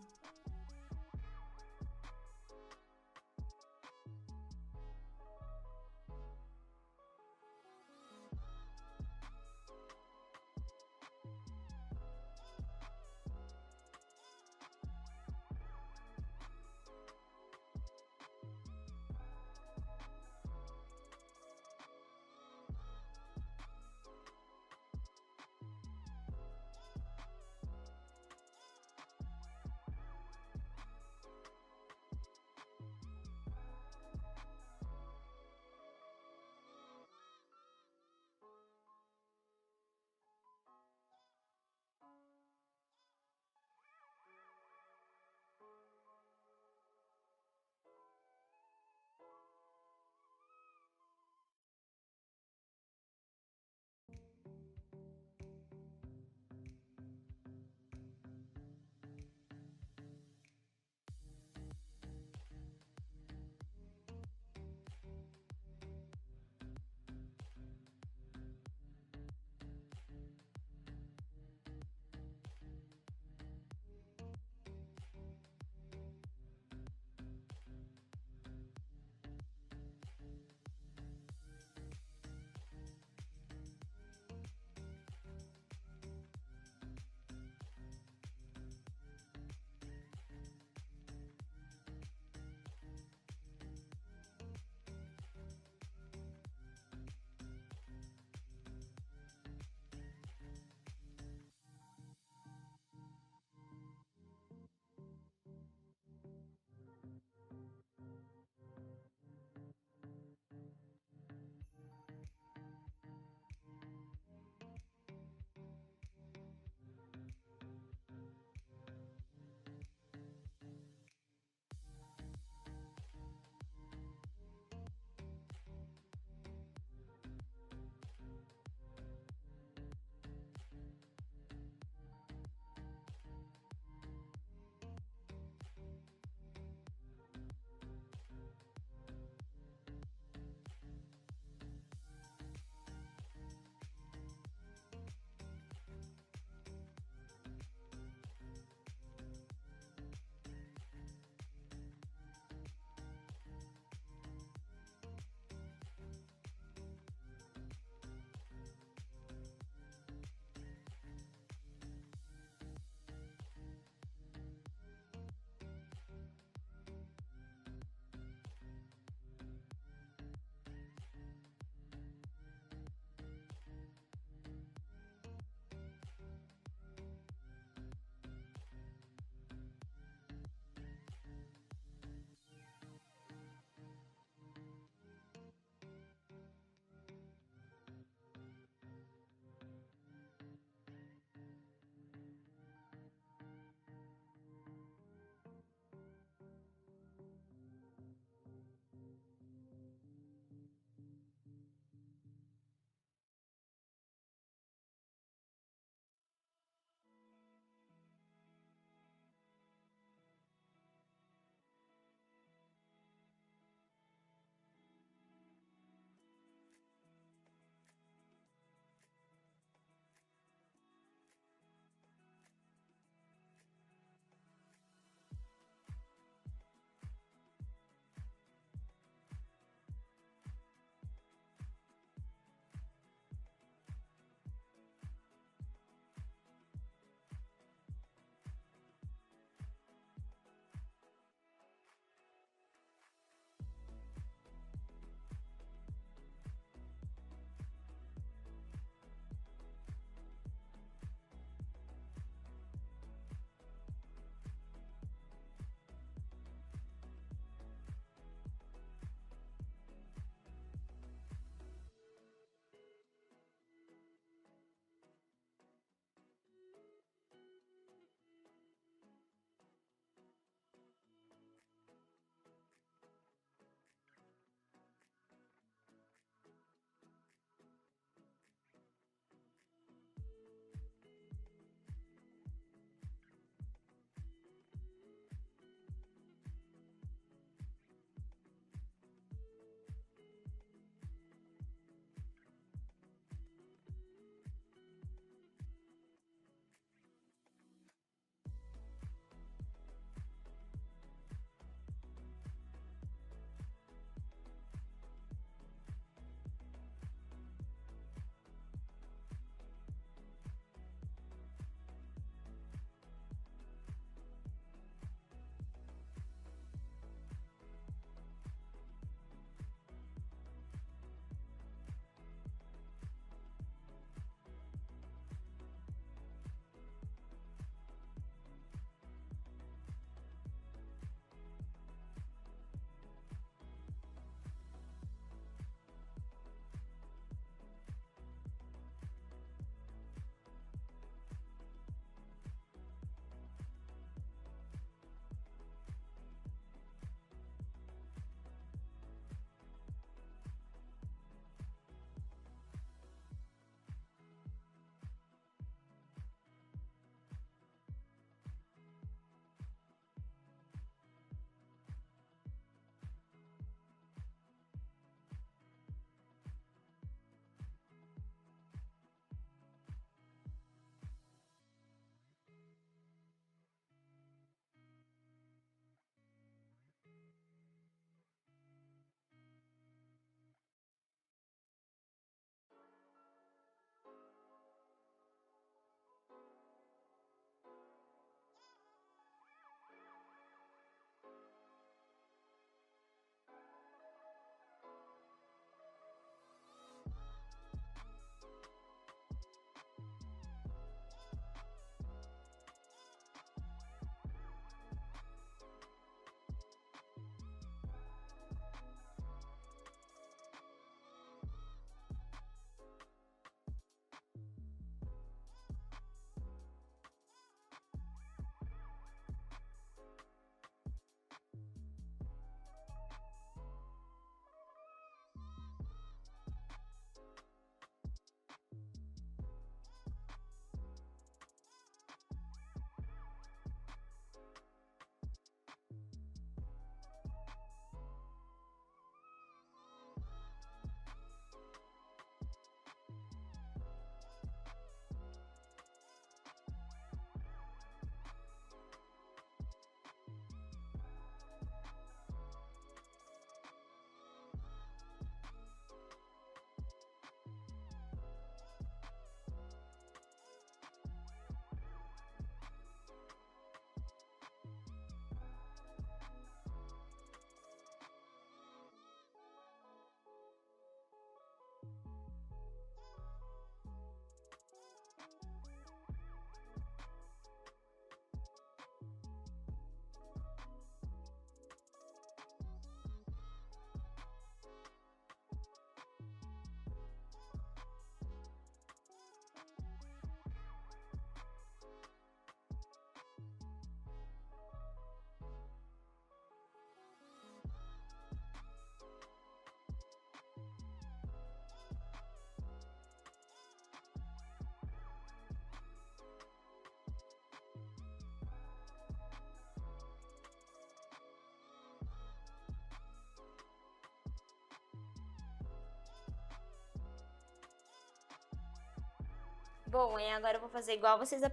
Bom, e agora eu vou fazer igual vocês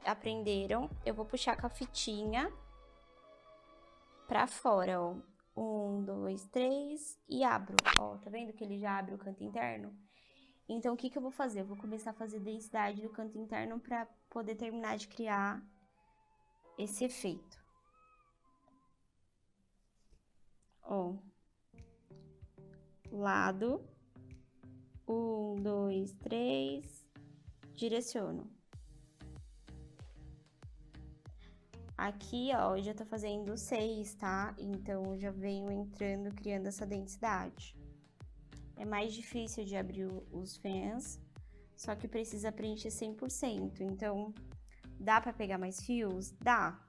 aprenderam. Eu vou puxar com a fitinha pra fora, ó. 1, 2, 3 e abro. Ó, tá vendo que ele já abre o canto interno? Então, o que que eu vou fazer? Eu vou começar a fazer densidade do canto interno pra poder terminar de criar esse efeito. Ó. Lado. 1, 2, 3. Direciono. Aqui, ó, eu já tô fazendo 6, tá? Então, eu já venho entrando, criando essa densidade. É mais difícil de abrir os fãs, só que precisa preencher 100%. Então, dá pra pegar mais fios? Dá.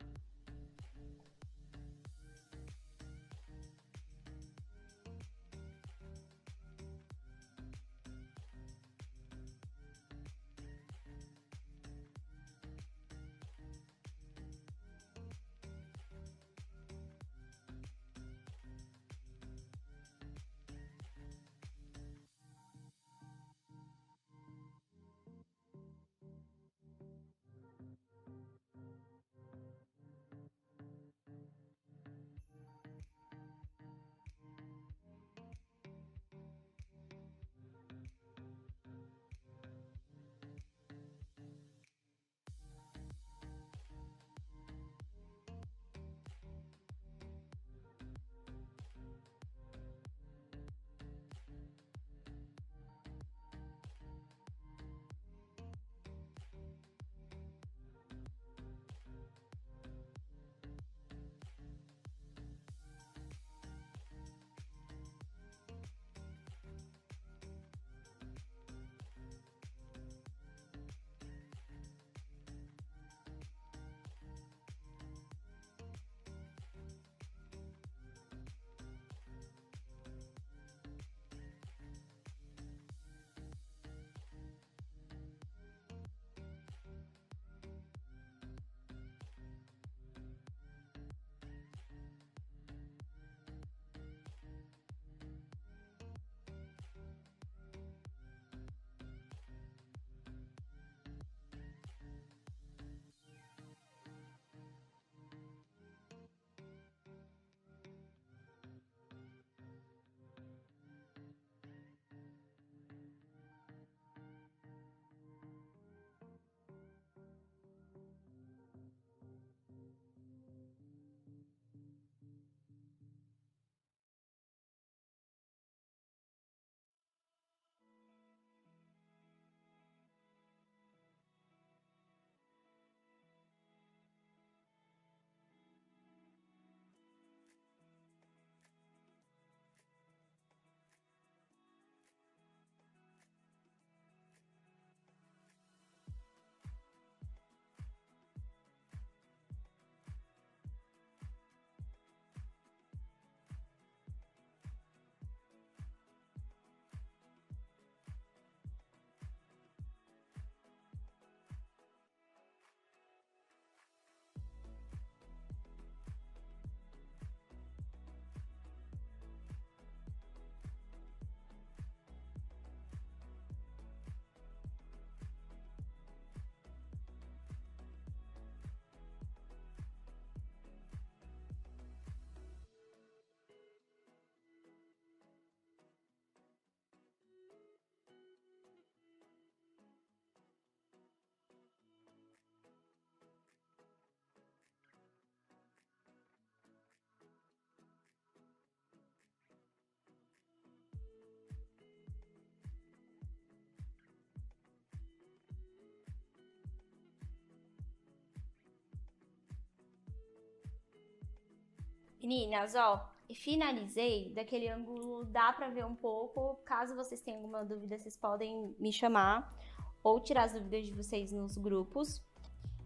Meninas, ó, finalizei. Daquele ângulo dá pra ver um pouco. Caso vocês tenham alguma dúvida, vocês podem me chamar ou tirar as dúvidas de vocês nos grupos.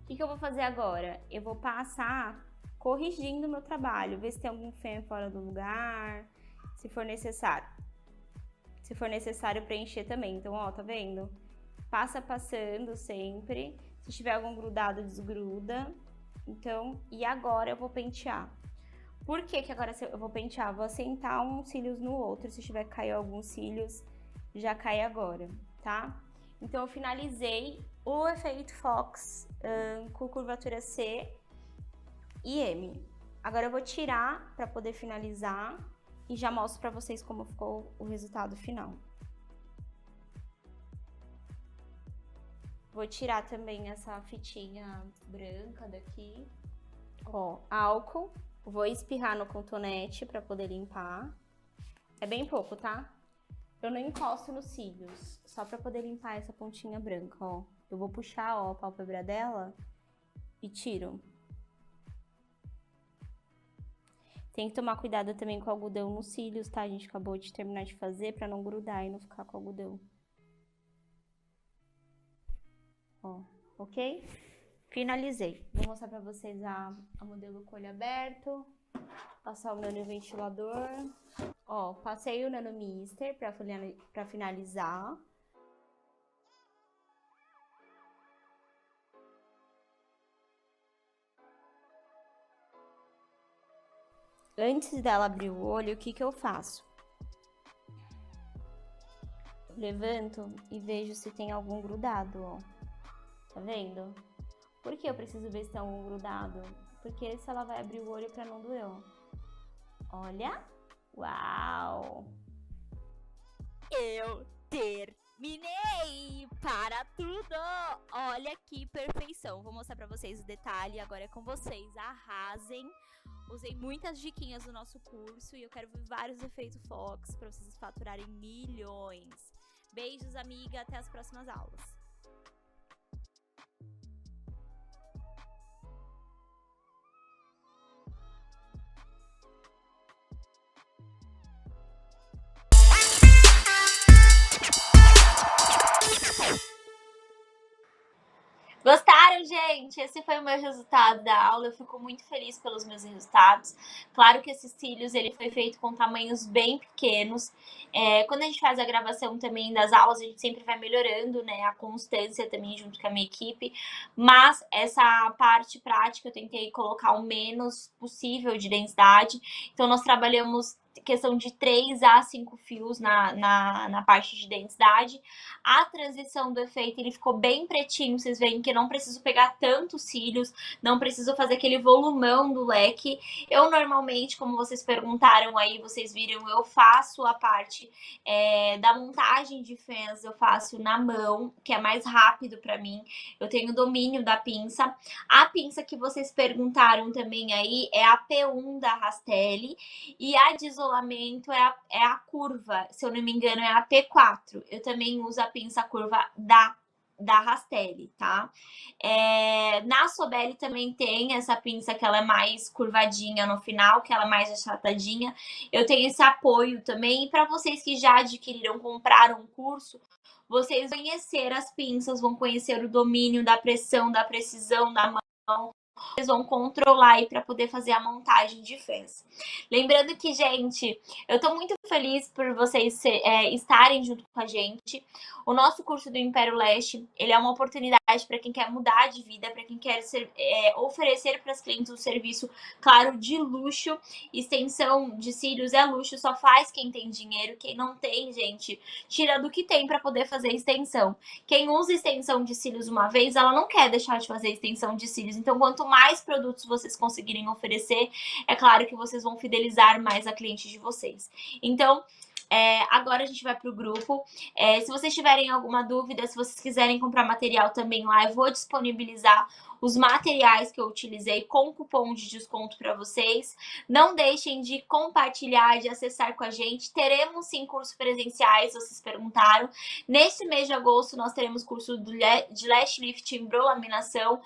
O que eu vou fazer agora? Eu vou passar corrigindo o meu trabalho, ver se tem algum fã fora do lugar, se for necessário. Se for necessário preencher também. Então, ó, tá vendo? Passa passando sempre. Se tiver algum grudado, desgruda. Então, e agora eu vou pentear. Por que que agora eu vou pentear? Vou assentar uns cílios no outro. Se tiver que cair alguns cílios, já cai agora, tá? Então, eu finalizei o efeito Fox com curvatura C e M. Agora eu vou tirar para poder finalizar e já mostro para vocês como ficou o resultado final. Vou tirar também essa fitinha branca daqui. Ó, álcool. Vou espirrar no cotonete para poder limpar. É bem pouco, tá? Eu não encosto nos cílios, só para poder limpar essa pontinha branca, ó. Eu vou puxar, ó, a pálpebra dela e tiro. Tem que tomar cuidado também com o algodão nos cílios, tá? A gente acabou de terminar de fazer para não grudar e não ficar com algodão. Ó, ok? Finalizei. Vou mostrar pra vocês a modelo com olho aberto. Passar o nanoventilador. Ó, passei o Nanomister pra finalizar. Antes dela abrir o olho, o que que eu faço? Levanto e vejo se tem algum grudado, ó. Tá vendo? Por que eu preciso ver se tem algum grudado? Porque se ela vai abrir o olho pra não doer, ó. Olha! Uau! Eu terminei! Para tudo! Olha que perfeição! Vou mostrar pra vocês o detalhe, agora é com vocês. Arrasem! Usei muitas diquinhas do nosso curso e eu quero ver vários efeitos Fox pra vocês faturarem milhões. Beijos, amiga! Até as próximas aulas! Gostaram, gente? Esse foi o meu resultado da aula. Eu fico muito feliz pelos meus resultados. Claro que esses cílios ele foi feito com tamanhos bem pequenos. Quando a gente faz a gravação também das aulas, a gente sempre vai melhorando, né? A constância também junto com a minha equipe. Mas essa parte prática eu tentei colocar o menos possível de densidade. Então nós trabalhamos questão de 3 a 5 fios na parte de densidade. A transição do efeito, ele ficou bem pretinho, vocês veem que eu não preciso pegar tantos cílios, não preciso fazer aquele volumão do leque. Eu normalmente, como vocês perguntaram aí, vocês viram, eu faço a parte da montagem de fãs, eu faço na mão, que é mais rápido pra mim. Eu tenho domínio da pinça. A pinça que vocês perguntaram também aí é a P1 da Rastelli e a de isolamento é a curva, se eu não me engano, é a P4. Eu também uso a pinça curva da Rastelli, tá? Na Sobelli também tem essa pinça que ela é mais curvadinha no final, que ela é mais achatadinha. Eu tenho esse apoio também. E para vocês que já adquiriram, compraram um curso, vocês vão conhecer as pinças, vão conhecer o domínio da pressão, da precisão da mão. Vocês vão controlar aí para poder fazer a montagem de fãs. Lembrando que, gente, eu tô muito feliz por vocês estarem junto com a gente. O nosso curso do Império Leste, ele é uma oportunidade para quem quer mudar de vida, para quem quer oferecer para as clientes um serviço, claro, de luxo. Extensão de cílios é luxo, só faz quem tem dinheiro. Quem não tem, gente, tira do que tem para poder fazer extensão. Quem usa extensão de cílios uma vez, ela não quer deixar de fazer extensão de cílios. Então, quanto mais produtos vocês conseguirem oferecer, é claro que vocês vão fidelizar mais a cliente de vocês. Então, agora a gente vai para o grupo. Se vocês tiverem alguma dúvida, se vocês quiserem comprar material também lá, eu vou disponibilizar os materiais que eu utilizei com cupom de desconto para vocês. Não deixem de compartilhar, de acessar com a gente. Teremos sim cursos presenciais, vocês perguntaram. Neste mês de agosto nós teremos curso de lash lifting, brolaminação,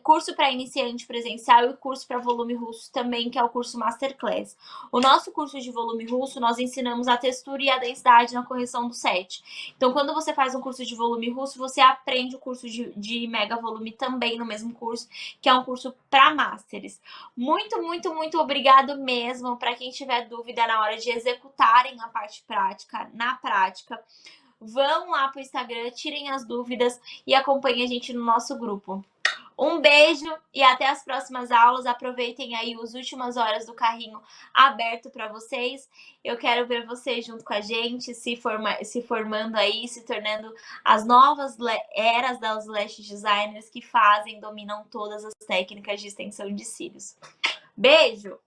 curso para iniciante presencial e curso para volume russo também, que é o curso Masterclass. O nosso curso de volume russo, nós ensinamos a textura e a densidade na correção do set. Então, quando você faz um curso de volume russo, você aprende o curso de mega volume também no mesmo curso, que é um curso para Masters. Muito, muito, muito obrigado mesmo. Para quem tiver dúvida na hora de executarem a parte prática, na prática, vão lá pro Instagram, tirem as dúvidas e acompanhem a gente no nosso grupo. Um beijo e até as próximas aulas. Aproveitem aí as últimas horas do carrinho aberto para vocês. Eu quero ver vocês junto com a gente, se formando aí, se tornando as novas eras das lash designers que dominam todas as técnicas de extensão de cílios. Beijo!